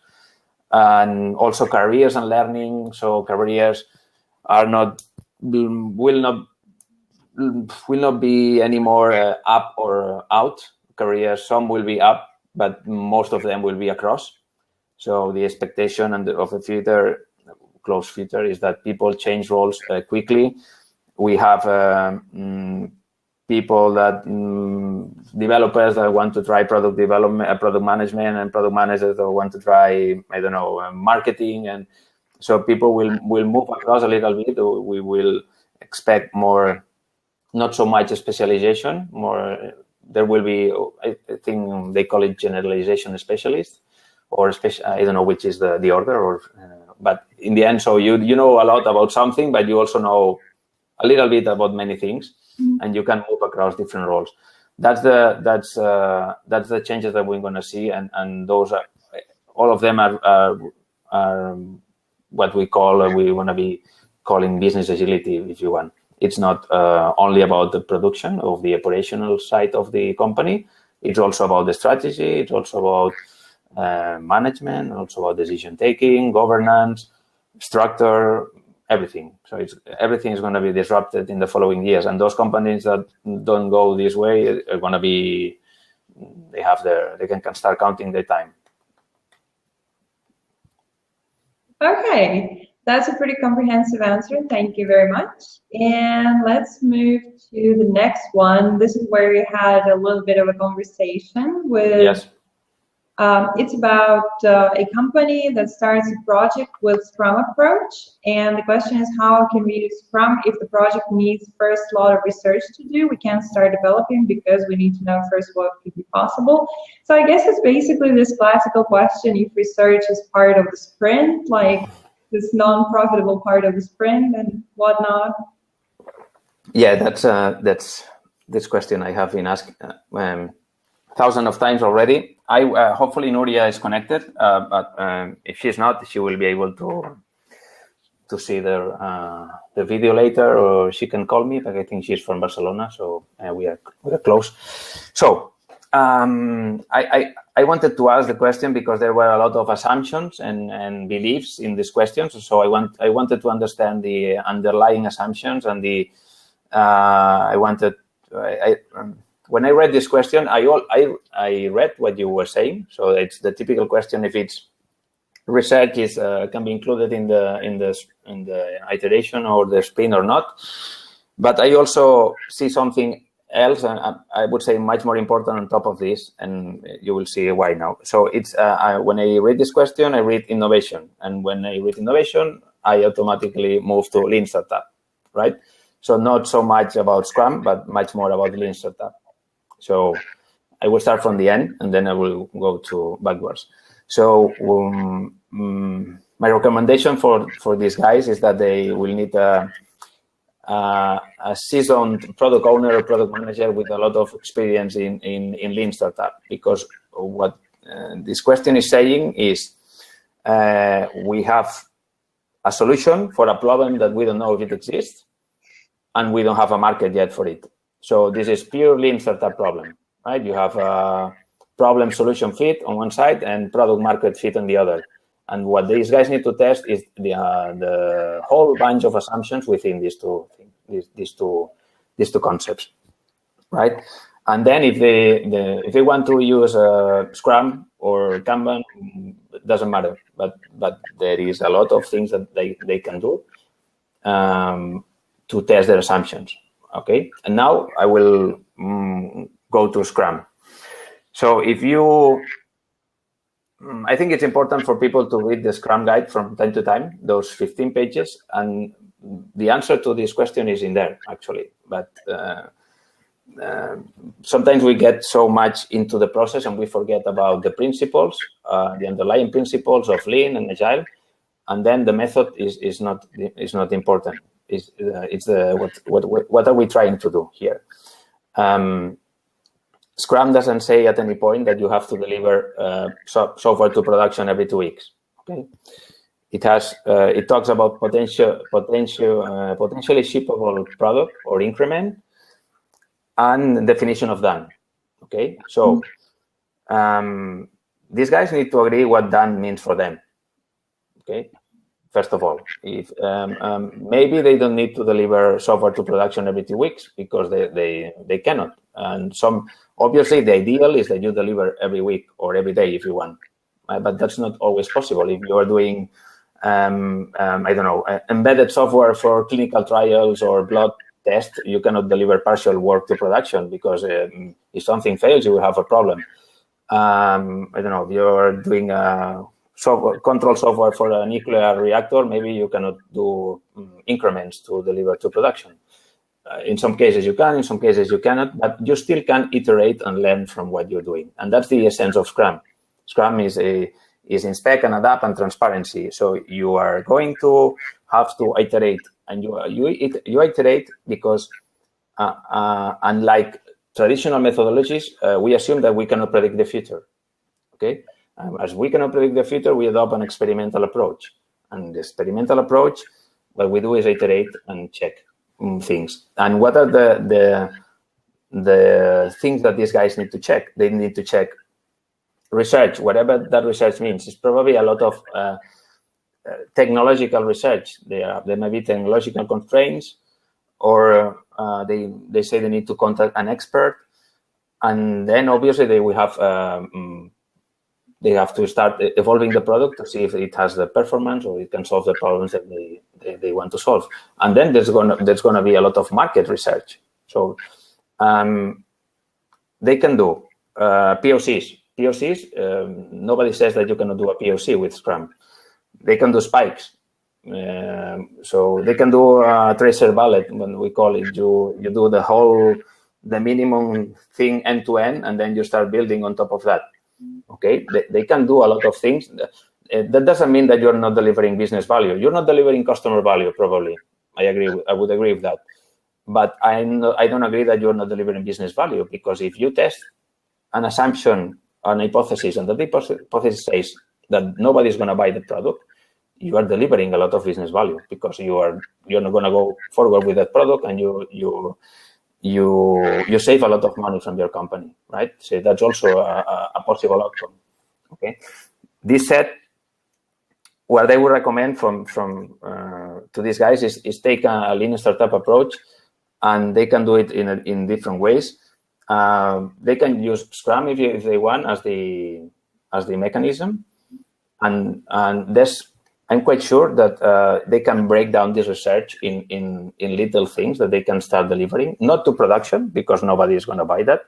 Speaker 2: and also careers and learning. So careers will not be anymore up or out. Careers, some will be up, but most of them will be across. So the expectation of the future, close future, is that people change roles quickly. We have people that developers that want to try product development, product management, and product managers that want to try, I don't know, marketing, and so people will move across a little bit. We will expect more, not so much specialization. More, there will be, I think they call it generalization specialist, or special. I don't know which is the order, or but in the end, so you know a lot about something, but you also know a little bit about many things. And you can move across different roles. That's the changes that we're going to see, and those are, all of them are what we want to be calling business agility, if you want. It's not only about the production of the operational side of the company. It's also about the strategy. It's also about management, also about decision taking, governance, structure. Everything. So everything is going to be disrupted in the following years, and those companies that don't go this way are going to be. They can start counting their time.
Speaker 1: Okay, that's a pretty comprehensive answer. Thank you very much. And let's move to the next one. This is where we had a little bit of a conversation with.
Speaker 2: Yes.
Speaker 1: It's about a company that starts a project with Scrum approach, and the question is, how can we use Scrum if the project needs first a lot of research to do? We can't start developing because we need to know first what could be possible. So I guess it's basically this classical question: if research is part of the sprint, like this non-profitable part of the sprint, and whatnot.
Speaker 2: Yeah, that's this question I have been asked thousands of times already. Hopefully Nuria is connected, but if she's not, she will be able to see the video later, or she can call me. But I think she's from Barcelona, so we are close. So I wanted to ask the question because there were a lot of assumptions and beliefs in this question. So I wanted to understand the underlying assumptions and when I read this question, I read what you were saying. So it's the typical question: if it's research can be included in the iteration or the sprint or not. But I also see something else, and I would say much more important on top of this, and you will see why now. So it's when I read this question, I read innovation, and when I read innovation, I automatically move to Lean Startup, right? So not so much about Scrum, but much more about Lean Startup. So I will start from the end, and then I will go to backwards. So my recommendation for these guys is that they will need a seasoned product owner or product manager with a lot of experience in Lean Startup, because what this question is saying is we have a solution for a problem that we don't know if it exists, and we don't have a market yet for it. So this is pure Lean Startup problem, right? You have a problem solution fit on one side and product market fit on the other. And what these guys need to test is the whole bunch of assumptions within these two concepts, right? And then if they want to use Scrum or Kanban, it doesn't matter. But there is a lot of things that they can do to test their assumptions. Okay, and now I will go to Scrum. So if you, I think it's important for people to read the Scrum guide from time to time, those 15 pages, and the answer to this question is in there, actually. But sometimes we get so much into the process and we forget about the principles, the underlying principles of Lean and Agile, and then the method is not important. It's what are we trying to do here? Scrum doesn't say at any point that you have to deliver software to production every 2 weeks. Okay, it talks about potentially shippable product or increment and definition of done. Okay, so these guys need to agree what done means for them. Okay. First of all, if maybe they don't need to deliver software to production every 2 weeks because they cannot. And obviously the ideal is that you deliver every week or every day if you want, but that's not always possible. If you are doing, I don't know, embedded software for clinical trials or blood tests, you cannot deliver partial work to production because if something fails, you will have a problem. I don't know, if you're doing control software for a nuclear reactor, maybe you cannot do increments to deliver to production. In some cases you can, in some cases you cannot, but you still can iterate and learn from what you're doing. And that's the essence of Scrum. Scrum is inspect and adapt and transparency. So you are going to have to iterate, and you iterate because unlike traditional methodologies, we assume that we cannot predict the future. Okay. As we cannot predict the future, we adopt an experimental approach. And the experimental approach, what we do is iterate and check things. And what are the things that these guys need to check? They need to check research, whatever that research means. It's probably a lot of technological research. There may be technological constraints, or they say they need to contact an expert. And then obviously they will have they have to start evolving the product to see if it has the performance or it can solve the problems that they want to solve. And then there's gonna be a lot of market research. So they can do POCs. Nobody says that you cannot do a POC with Scrum. They can do spikes. So they can do a tracer ballet, when we call it. You do the minimum thing end to end, and then you start building on top of that. Okay, they can do a lot of things. That doesn't mean that you're not delivering business value. You're not delivering customer value, probably. I would agree with that. But I don't agree that you're not delivering business value, because if you test an assumption, an hypothesis, and the hypothesis says that nobody's going to buy the product, you are delivering a lot of business value, because you're not going to go forward with that product, and you save a lot of money from your company, right? So that's also a possible outcome. Okay. This said, what I would recommend to these guys is take a Lean Startup approach, and they can do it in different ways. They can use Scrum if they want as the mechanism, and there's I'm quite sure that they can break down this research in little things that they can start delivering, not to production because nobody is going to buy that,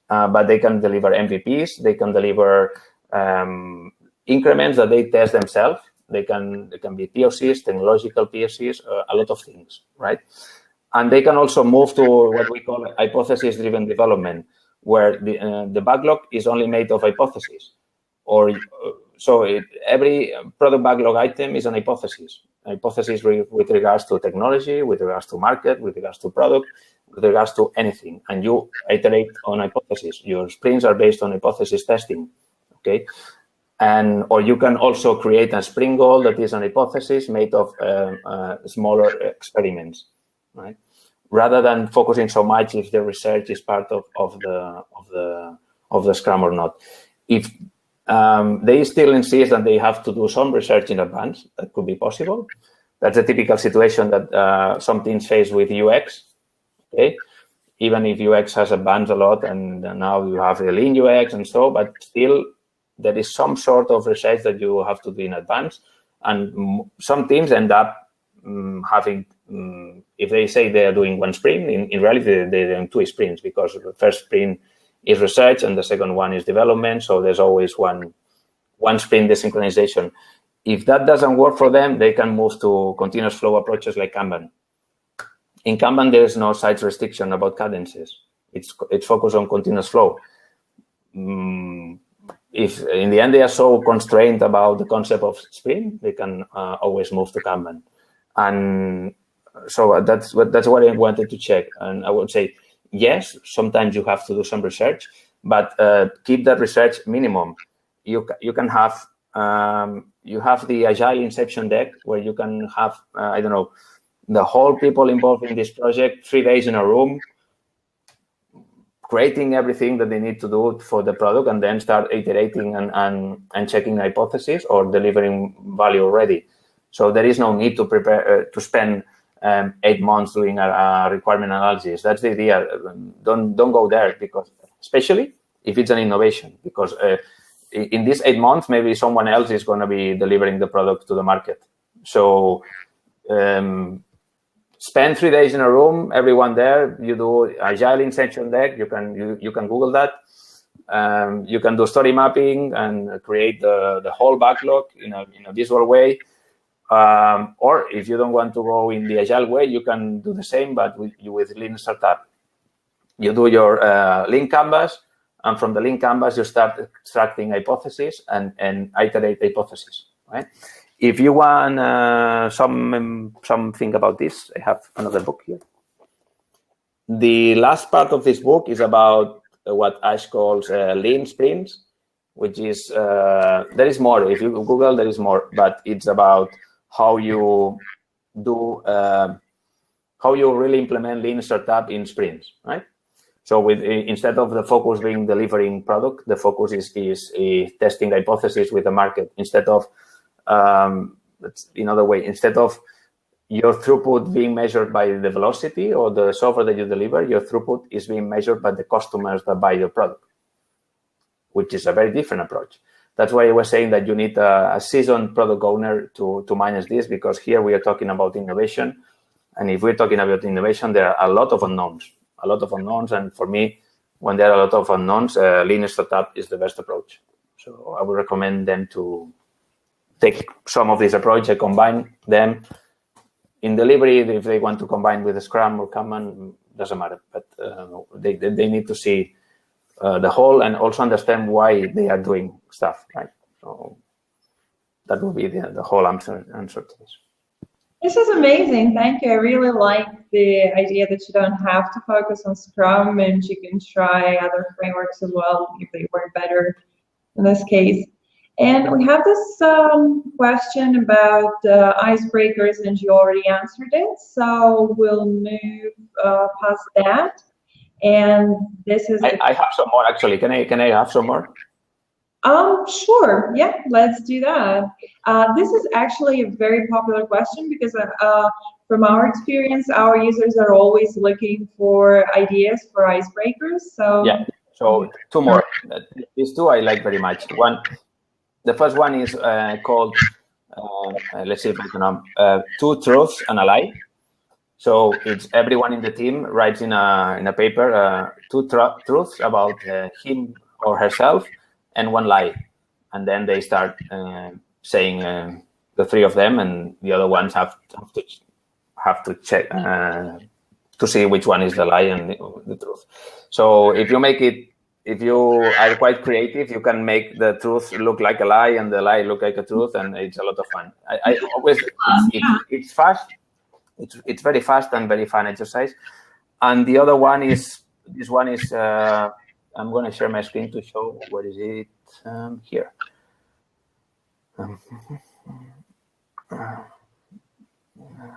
Speaker 2: but they can deliver MVPs, they can deliver increments that they test themselves. They can be POCs, technological POCs, a lot of things, right? And they can also move to what we call hypothesis-driven development, where the backlog is only made of hypotheses. Every product backlog item is an hypothesis. Hypothesis with regards to technology, with regards to market, with regards to product, with regards to anything. And you iterate on hypothesis. Your sprints are based on hypothesis testing, okay? Or you can also create a sprint goal that is an hypothesis made of smaller experiments, right? Rather than focusing so much if the research is part of the Scrum or not. If they still insist that they have to do some research in advance, that could be possible. That's a typical situation that some teams face with UX, okay? Even if UX has advanced a lot and now you have the Lean UX and so, but still there is some sort of research that you have to do in advance. And some teams end up having, if they say they are doing one sprint, in reality, they're doing 2 sprints because the first sprint is research and the second one is development. So there's always one sprint desynchronization. If that doesn't work for them, they can move to continuous flow approaches like Kanban. In Kanban, there is no size restriction about cadences. It's focused on continuous flow. If in the end they are so constrained about the concept of sprint, they can always move to Kanban. And so that's what I wanted to check. And I would say, yes, sometimes you have to do some research, but keep that research minimum. You can have you have the Agile Inception deck where you can have I don't know, the whole people involved in this project 3 days in a room, creating everything that they need to do for the product, and then start iterating and checking hypotheses or delivering value already. So there is no need to prepare to spend 8 months doing a requirement analysis. That's the idea. Don't go there, because especially if it's an innovation, because in these 8 months, maybe someone else is going to be delivering the product to the market. So spend 3 days in a room, everyone there. You do Agile Inception deck. You can Google that. You can do story mapping and create the whole backlog in a visual way. Or if you don't want to go in the Agile way, you can do the same, but with Lean Startup. You do your Lean Canvas, and from the Lean Canvas, you start extracting hypotheses and iterate hypotheses, right? If you want something about this, I have another book here. The last part of this book is about what Ash calls Lean Sprints, which is, there is more. If you Google, there is more, but it's about how you do, how you really implement Lean Startup in sprints, right? So instead of the focus being delivering product, the focus is testing hypotheses with the market. Instead of, another way, instead of your throughput being measured by the velocity or the software that you deliver, your throughput is being measured by the customers that buy your product, which is a very different approach. That's why I was saying that you need a seasoned product owner to manage this, because here we are talking about innovation. And if we're talking about innovation, there are a lot of unknowns. And for me, when there are a lot of unknowns, Lean Startup is the best approach. So I would recommend them to take some of this approach and combine them. In delivery, if they want to combine with Scrum or Kanban, doesn't matter. But they need to see the whole and also understand why they are doing stuff, right? So that will be the whole answer to this.
Speaker 1: This is amazing. Thank you. I really like the idea that you don't have to focus on Scrum and you can try other frameworks as well if they work better in this case. And we have this question about icebreakers, and you already answered it. So we'll move past that. And this is.
Speaker 2: I have some more actually. Can I have some more?
Speaker 1: Sure. Yeah, let's do that. This is actually a very popular question because from our experience, our users are always looking for ideas for icebreakers. So
Speaker 2: yeah. So 2 more. These 2 I like very much. The first one is called let's see if I can, 2 truths and a lie. So it's everyone in the team writes in a paper 2 truths about him or herself and 1 lie, and then they start saying the 3 of them, and the other ones have to check to see which one is the lie and the truth. So if you are quite creative, you can make the truth look like a lie and the lie look like a truth, and it's a lot of fun. I always it's fast. It's very fast and very fun exercise. And the other one is, this one is, I'm going to share my screen to show, what is it, here.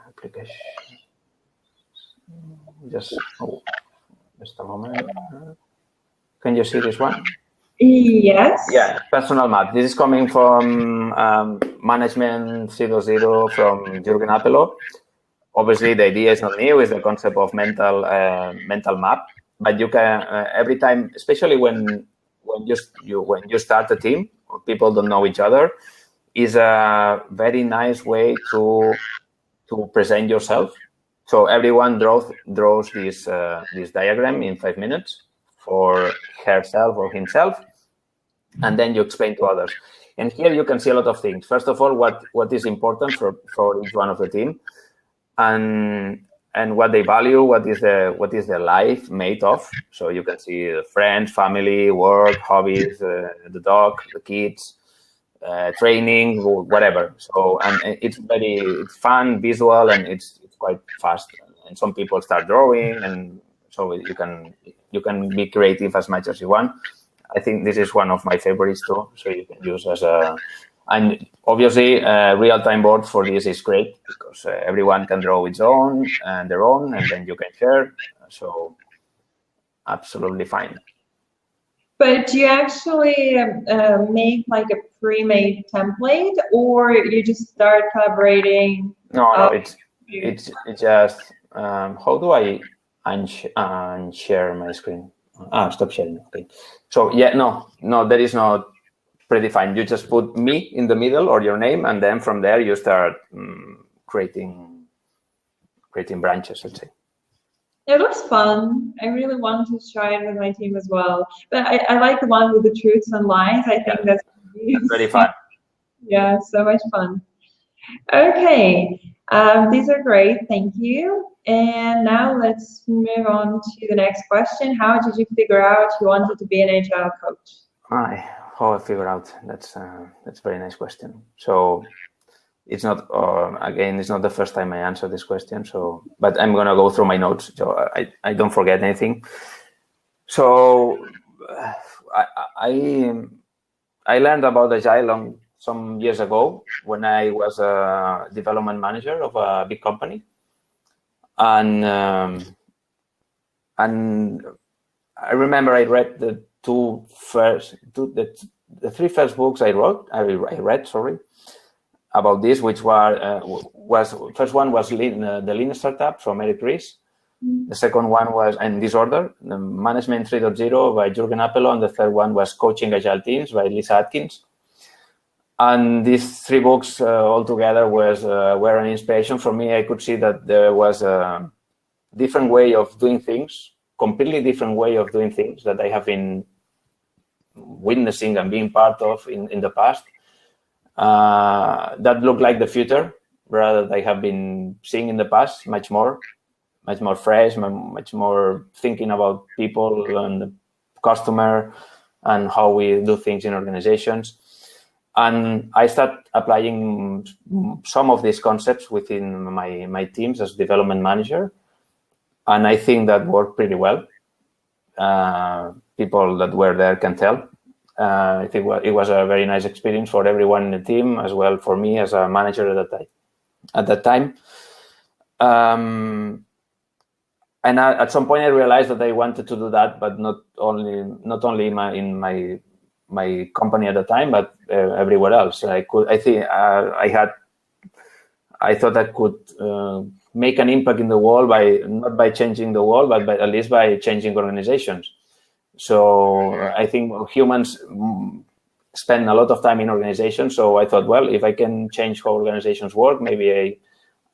Speaker 2: Application. Just a moment. Can you see this one?
Speaker 1: Yes.
Speaker 2: Yeah, personal math. This is coming from Management 3.0 from Jürgen Apelo. Obviously, the idea is not new. It's the concept of mental map. But you can every time, especially when you start a team, people don't know each other, is a very nice way to present yourself. So everyone draws this diagram in 5 minutes for herself or himself, and then you explain to others. And here you can see a lot of things. First of all, what is important for each one of the team, and what they value, what is their life made of. So you can see friends, family, work, hobbies, the dog, the kids, training, whatever. So, and it's fun, visual, and it's quite fast. And some people start drawing, and so you can be creative as much as you want. I think this is one of my favorites too. So you can use as a, and obviously RealtimeBoard for this is great because everyone can draw its own and their own, and then you can share. So absolutely fine.
Speaker 1: But do you actually make like a pre-made template, or you just start collaborating?
Speaker 2: No, it's just how do I unshare my screen? Stop sharing. Okay. So yeah, no, there is no predefined. You just put me in the middle or your name, and then from there you start creating branches, let's say.
Speaker 1: It looks fun. I really want to try it with my team as well. But I like the one with the truths and lies. I think that's
Speaker 2: very fun.
Speaker 1: Yeah, so much fun. Okay, these are great. Thank you. And now let's move on to the next question. How did you figure out you wanted to be an agile coach?
Speaker 2: How I figure out, that's a very nice question. So it's not, again, it's not the first time I answer this question. So, but I'm going to go through my notes so I don't forget anything. So I learned about Agile some years ago when I was a development manager of a big company. And I remember I read the three first books I read about this, which was first one was the Lean Startup from Eric Ries. The second one was, in this order, the Management 3.0 by Jürgen Apelo, and the third one was Coaching Agile Teams by Lisa Atkins. And these three books altogether were an inspiration for me. I could see that there was a different way of doing things, completely different way of doing things that I have been witnessing and being part of in the past. That looked like the future rather than I have been seeing in the past, much more fresh, much more thinking about people and the customer and how we do things in organizations. And I start applying some of these concepts within my teams as development manager. And I think that worked pretty well. People that were there can tell. I think it was a very nice experience for everyone in the team, as well for me as a manager at that time. And at some point I realized that I wanted to do that, but not only in my company at the time, but everywhere else. I thought I could make an impact in the world not by changing the world, but at least by changing organizations. So I think humans spend a lot of time in organizations. So I thought, well, if I can change how organizations work, maybe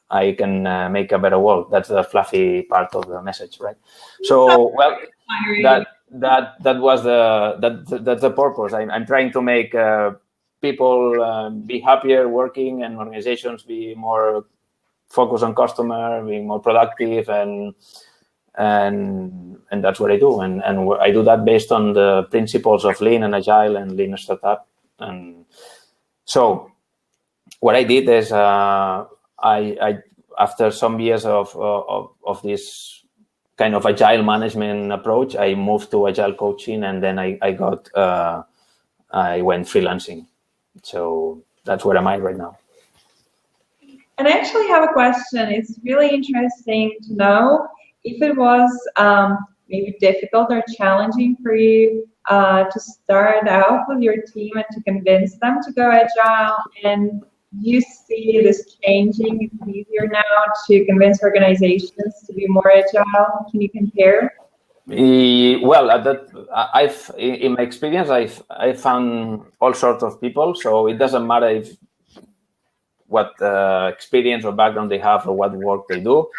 Speaker 2: I can make a better world. That's the fluffy part of the message, right? So, well, that was that's the purpose. I'm trying to make people be happier working, and organizations be more focused on customer, being more productive, and that's what I do. And I do that based on the principles of Lean and Agile and Lean Startup. And so what I did is I after some years of this kind of agile management approach, I moved to agile coaching, and then I went freelancing. So that's where I'm at right now.
Speaker 1: And I actually have a question. It's really interesting to know if it was maybe difficult or challenging for you to start out with your team and to convince them to go agile, and you see this changing. It's easier now to convince organizations to be more agile. Can you compare?
Speaker 2: Well, in my experience, I've found all sorts of people. So it doesn't matter what experience or background they have or what work they do.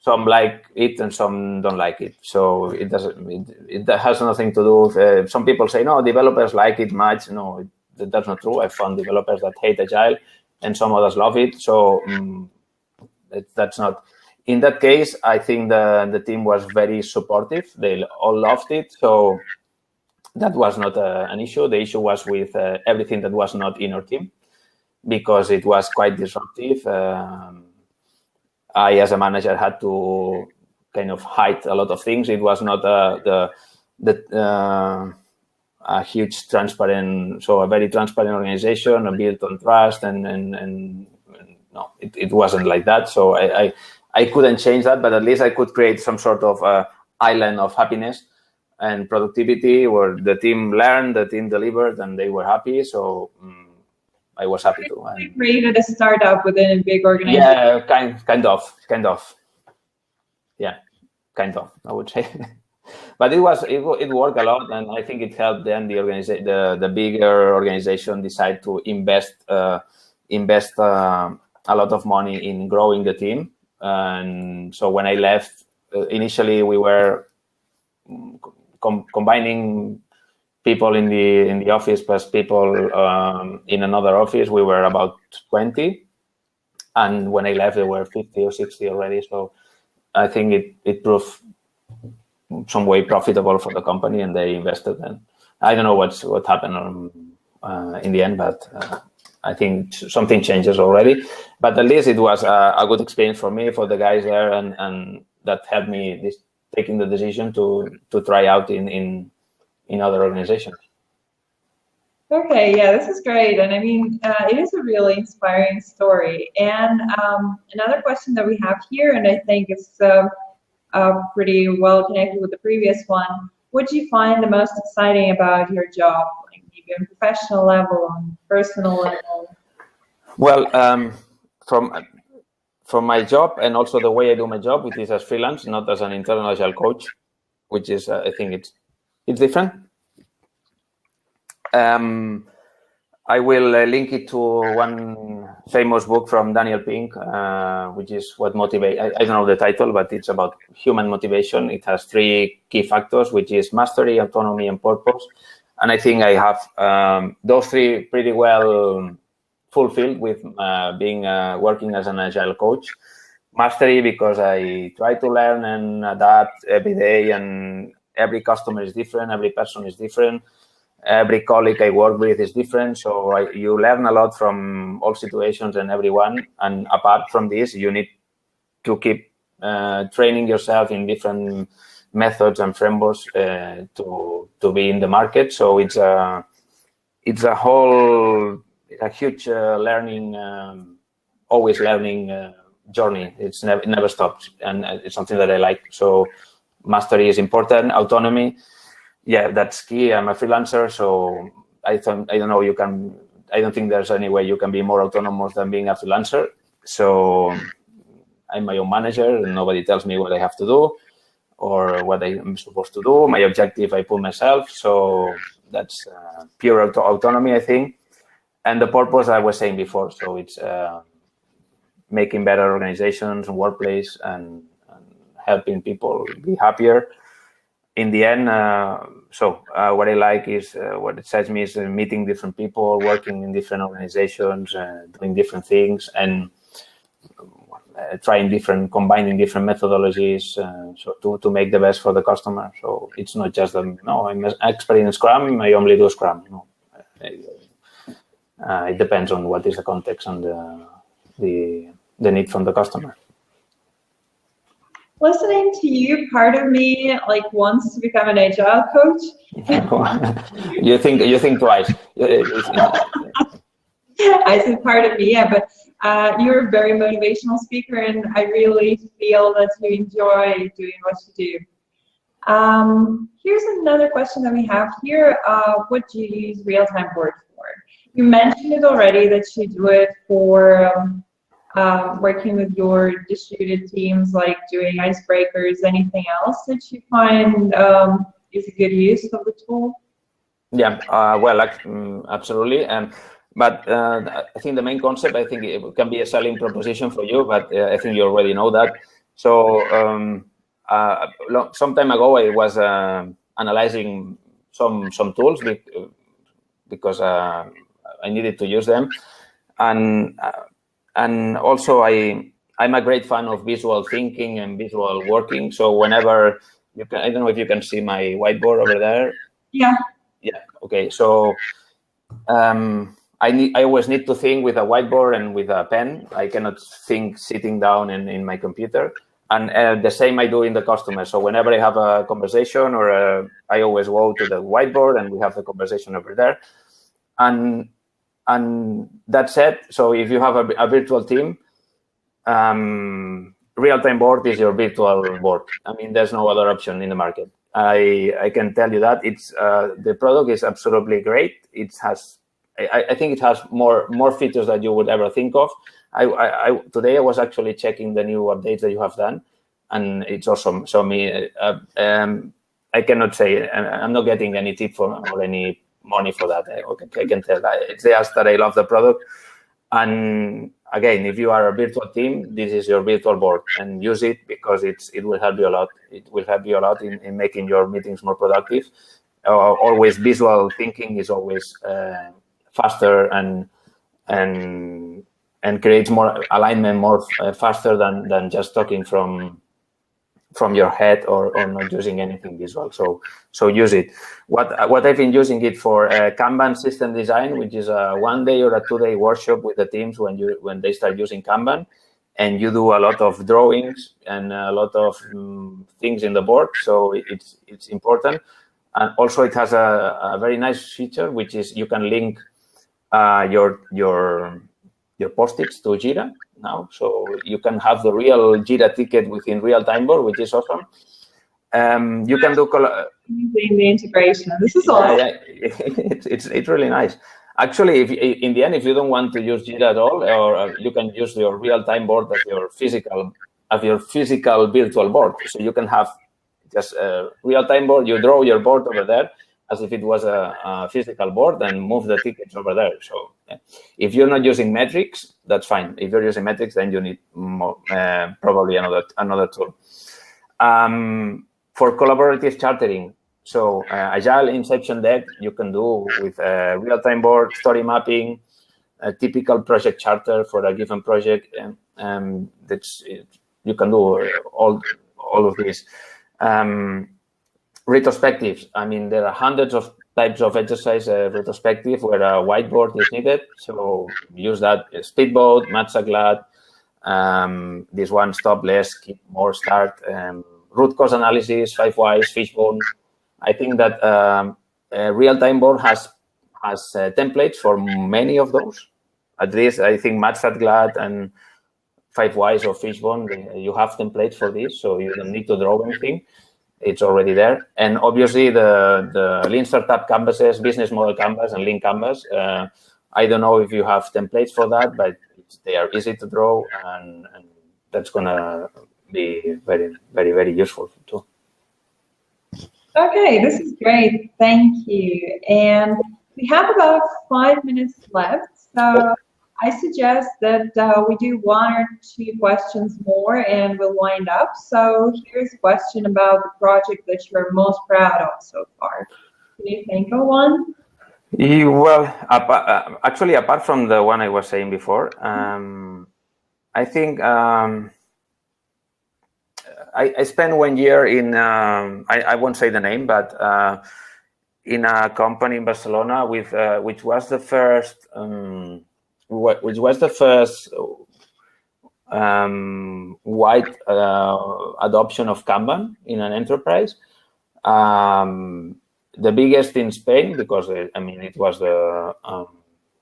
Speaker 2: Some like it and some don't like it. So it has nothing to do with, some people say, no, developers like it much. No, that's not true. I found developers that hate agile and some others love it. So that's not, in that case, I think the team was very supportive. They all loved it. So that was not an issue. The issue was with everything that was not in our team, because it was quite disruptive. I, as a manager, had to kind of hide a lot of things. It was not a huge transparent, so a very transparent organization, built on trust, and no, it wasn't like that. So I couldn't change that, but at least I could create some sort of island of happiness and productivity where the team learned, the team delivered, and they were happy. So I was happy to.
Speaker 1: You created a startup within a big organization.
Speaker 2: Yeah, kind of. Yeah, kind of, I would say. But it worked a lot, and I think it helped then the bigger organization decide to invest a lot of money in growing the team. And so when I left, initially we were combining people in the office plus people in another office. We were about 20, and when I left, there were 50 or 60 already. So I think it proved some way profitable for the company, and they invested. And I don't know what happened in the end, but I think something changes already. But at least it was a good experience for me, for the guys there, and that helped me taking the decision to try out in other organizations.
Speaker 1: Okay, yeah, this is great. And I mean, it is a really inspiring story. And another question that we have here, and I think it's pretty well connected with the previous one, what do you find the most exciting about your job, like maybe on professional level, on personal level?
Speaker 2: Well, from my job, and also the way I do my job, which is as freelance, not as an internal agile coach, which is, I think it's different. I will link it to one famous book from Daniel Pink, which is What Motivates. I don't know the title, but it's about human motivation. It has 3 key factors, which is mastery, autonomy, and purpose. And I think I have those 3 pretty well fulfilled with working as an agile coach. Mastery, because I try to learn and adapt every day, and every customer is different, every person is different. Every colleague I work with is different, so you learn a lot from all situations and everyone. And apart from this, you need to keep training yourself in different methods and frameworks to be in the market. So it's a huge learning, always learning journey. It never stops, and it's something that I like. So mastery is important. Autonomy. Yeah, that's key. I'm a freelancer, so I don't know. I don't think there's any way you can be more autonomous than being a freelancer. So I'm my own manager, and nobody tells me what I have to do or what I'm supposed to do. My objective, I put myself. So that's pure autonomy, I think. And the purpose I was saying before, so it's making better organizations and workplace and helping people be happier. In the end, what I like is what excites me is meeting different people, working in different organizations, doing different things, and combining different methodologies, so to make the best for the customer. So it's not just I'm an expert in Scrum, I only do Scrum. It depends on what is the context and the need from the customer.
Speaker 1: Listening to you, part of me wants to become an agile coach.
Speaker 2: you think twice.
Speaker 1: I said part of me, yeah, but you're a very motivational speaker, and I really feel that you enjoy doing what you do. Here's another question that we have here. What do you use RealtimeBoard for? You mentioned it already that you do it for working with your distributed teams, like doing icebreakers. Anything else that you find is a good use of the tool?
Speaker 2: Yeah, absolutely. But I think the main concept, I think it can be a selling proposition for you, but I think you already know that. So some time ago, I was analyzing some tools because I needed to use them. And also, I'm a great fan of visual thinking and visual working. So whenever you can, I don't know if you can see my whiteboard over there.
Speaker 1: Yeah.
Speaker 2: Yeah. Okay. So I always need to think with a whiteboard and with a pen. I cannot think sitting down in my computer. And the same I do in the customer. So whenever I have a conversation or I always go to the whiteboard and we have the conversation over there. And that said, so if you have a virtual team, RealtimeBoard is your virtual board. I mean, there's no other option in the market. I can tell you that it's the product is absolutely great. It has, I think it has more features than you would ever think of. Today I was actually checking the new updates that you have done, and it's awesome. So I cannot say I'm not getting any tip or any money for that. I can tell that it's just that I love the product. And again, if you are a virtual team, this is your virtual board, and use it because it will help you a lot. It will help you a lot in making your meetings more productive. Always visual thinking is always faster and creates more alignment more faster than just talking from your head or not using anything visual. So use it. What I've been using it for Kanban system design, which is a 1 day or a 2 day workshop with the teams when they start using Kanban, and you do a lot of drawings and a lot of things in the board. So it's important. And also it has a very nice feature, which is you can link your post-its to Jira now, so you can have the real Jira ticket within RealtimeBoard, which is awesome. You can do
Speaker 1: using the integration. This is awesome.
Speaker 2: Yeah, it's really nice. Actually, in the end, if you don't want to use Jira at all, or you can use your RealtimeBoard as your physical virtual board. So you can have just a RealtimeBoard. You draw your board over there as if it was a physical board, and move the tickets over there. So if you're not using metrics, that's fine. If you're using metrics, then you need more, probably another tool. For collaborative chartering, so Agile Inception deck you can do with RealtimeBoard, story mapping, a typical project charter for a given project. You can do all of this. Retrospectives. I mean, there are hundreds of types of exercise retrospective where a whiteboard is needed. So use that. Speedboat, Matzaglad, this one, stop, less, keep, more, start, root cause analysis, 5 whys, fishbone. I think that RealtimeBoard has templates for many of those. At least I think Matzaglad and 5 whys or fishbone, you have templates for this, so you don't need to draw anything. It's already there. And obviously the Lean Startup canvases, business model canvas and Lean canvas. I don't know if you have templates for that, but they are easy to draw, and that's going to be very, very, very useful too.
Speaker 1: Okay, this is great. Thank you. And we have about 5 minutes left. So I suggest that we do 1 or 2 questions more and we'll wind up. So here's a question about the project that you're most proud of so far. Can you think of one?
Speaker 2: Well, actually, apart from the one I was saying before, I think I spent 1 year in, I won't say the name, but in a company in Barcelona with which was the first wide adoption of Kanban in an enterprise. The biggest in Spain, because I mean it was the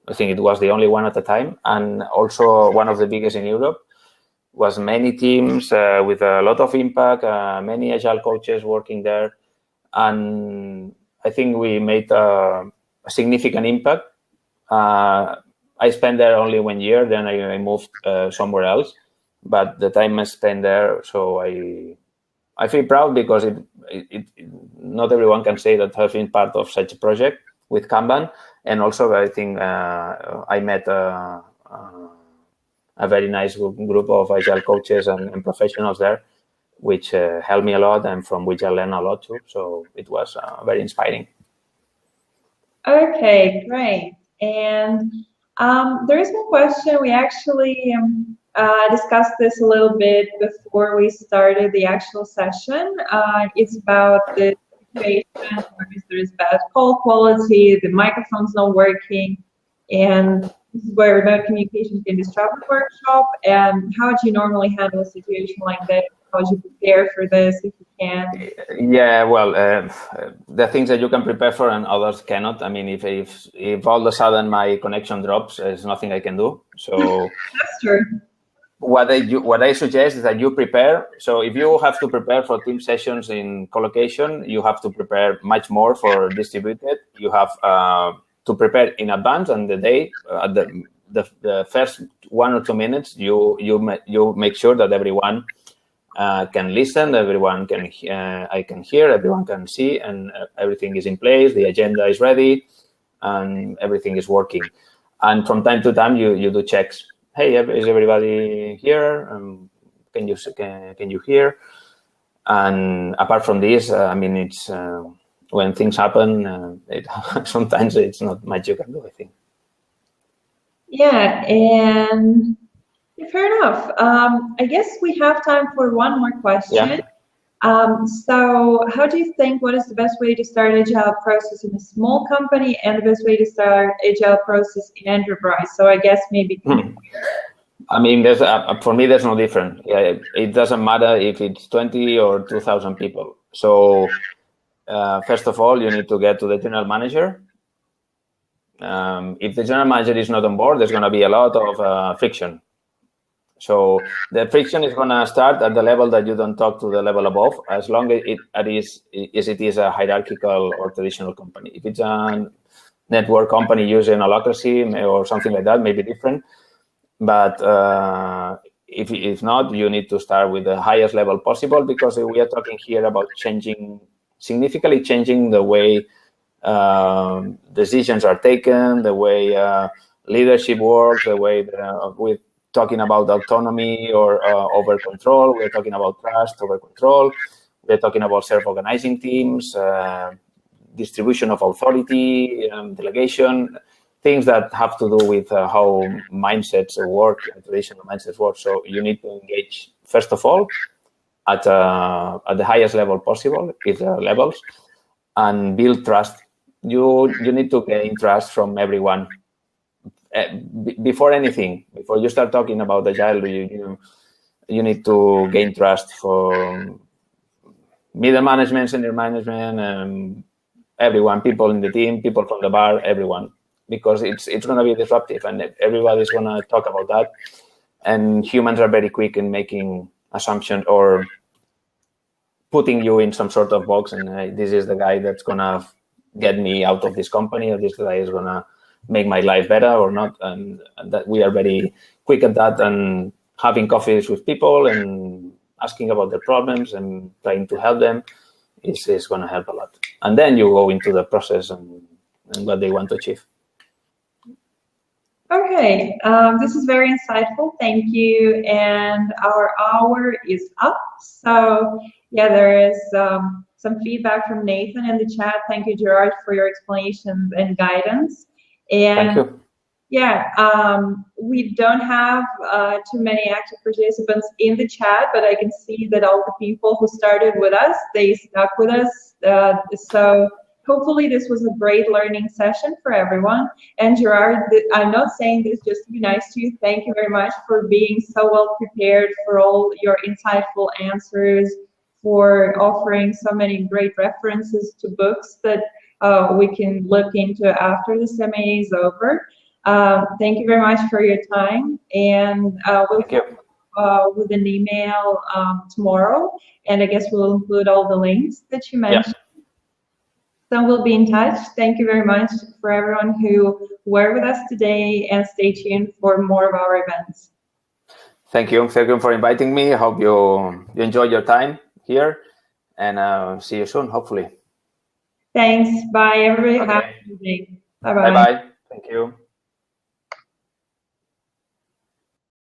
Speaker 2: I think it was the only one at the time, and also one of the biggest in Europe. Was many teams with a lot of impact, many agile coaches working there, and I think we made a significant impact. I spent there only 1 year, then I moved somewhere else, but the time I spent there, so I feel proud because it not everyone can say that have been part of such a project with Kanban, and also I think I met a very nice group of agile coaches and professionals there, which helped me a lot and from which I learned a lot too. So it was very inspiring.
Speaker 1: Okay, great. And there is one question. We actually discussed this a little bit before we started the actual session. It's about the situation where there is bad call quality, the microphone's not working, and this is where remote communication can disrupt the workshop. And how do you normally handle a situation like that? How do you prepare for this if you can?
Speaker 2: Yeah, well, the things that you can prepare for and others cannot. I mean, if all of a sudden my connection drops, there's nothing I can do. So
Speaker 1: that's true.
Speaker 2: What I suggest is that you prepare. So if you have to prepare for team sessions in collocation, you have to prepare much more for distributed. You have to prepare in advance, and the day at the first 1 or 2 minutes, you make sure that everyone can listen, everyone can I can hear, everyone can see, and everything is in place. The agenda is ready, and everything is working. And from time to time, you do checks. Hey, is everybody here? Can you hear? And apart from this, I mean, it's when things happen, sometimes it's not much you can do, I think.
Speaker 1: Yeah, and fair enough. I guess we have time for one more question.
Speaker 2: Yeah.
Speaker 1: So how do you think, what is the best way to start agile process in a small company and the best way to start agile process in enterprise? So I guess maybe.
Speaker 2: I mean, for me, there's no difference. It doesn't matter if it's 20 or 2,000 people. So first of all, you need to get to the general manager. If the general manager is not on board, there's going to be a lot of friction. So the friction is going to start at the level that you don't talk to the level above, as long as it is a hierarchical or traditional company. If it's a network company using holacracy or something like that, maybe different. But if not, you need to start with the highest level possible, because we are talking here about significantly changing the way decisions are taken, the way leadership works, the way we're talking about autonomy or over control. We're talking about trust over control. We're talking about self-organizing teams, distribution of authority, delegation, things that have to do with how mindsets work, traditional mindsets work. So you need to engage, first of all, at the highest level possible, if there are levels, and build trust. You need to gain trust from everyone. Before anything, before you start talking about agile, you need to gain trust for middle management, senior management, everyone, people in the team, people from the bar, everyone, because it's going to be disruptive, and everybody's going to talk about that. And humans are very quick in making assumptions or putting you in some sort of box, and this is the guy that's going to get me out of this company, or this guy is going to make my life better or not. And that we are very quick at that, and having coffees with people and asking about their problems and trying to help them is going to help a lot. And then you go into the process and what they want to achieve.
Speaker 1: Okay, this is very insightful. Thank you. And our hour is up. So yeah, there is some feedback from Nathan in the chat. Thank you, Gerard, for your explanations and guidance. And
Speaker 2: thank you.
Speaker 1: Yeah, we don't have too many active participants in the chat, but I can see that all the people who started with us, they stuck with us. So hopefully this was a great learning session for everyone. And Gerard, I'm not saying this just to be nice to you. Thank you very much for being so well prepared, for all your insightful answers, for offering so many great references to books that we can look into after the seminar is over. Thank you very much for your time, and we'll with an email tomorrow, and I guess we'll include all the links that you mentioned. Yeah. So we'll be in touch. Thank you very much for everyone who were with us today, and stay tuned for more of our events.
Speaker 2: Thank you. Thank you for inviting me. I hope you enjoyed your time here, and see you soon, hopefully.
Speaker 1: Thanks. Bye, everybody. Okay. Have a good day. Bye-bye.
Speaker 2: Bye-bye. Thank you.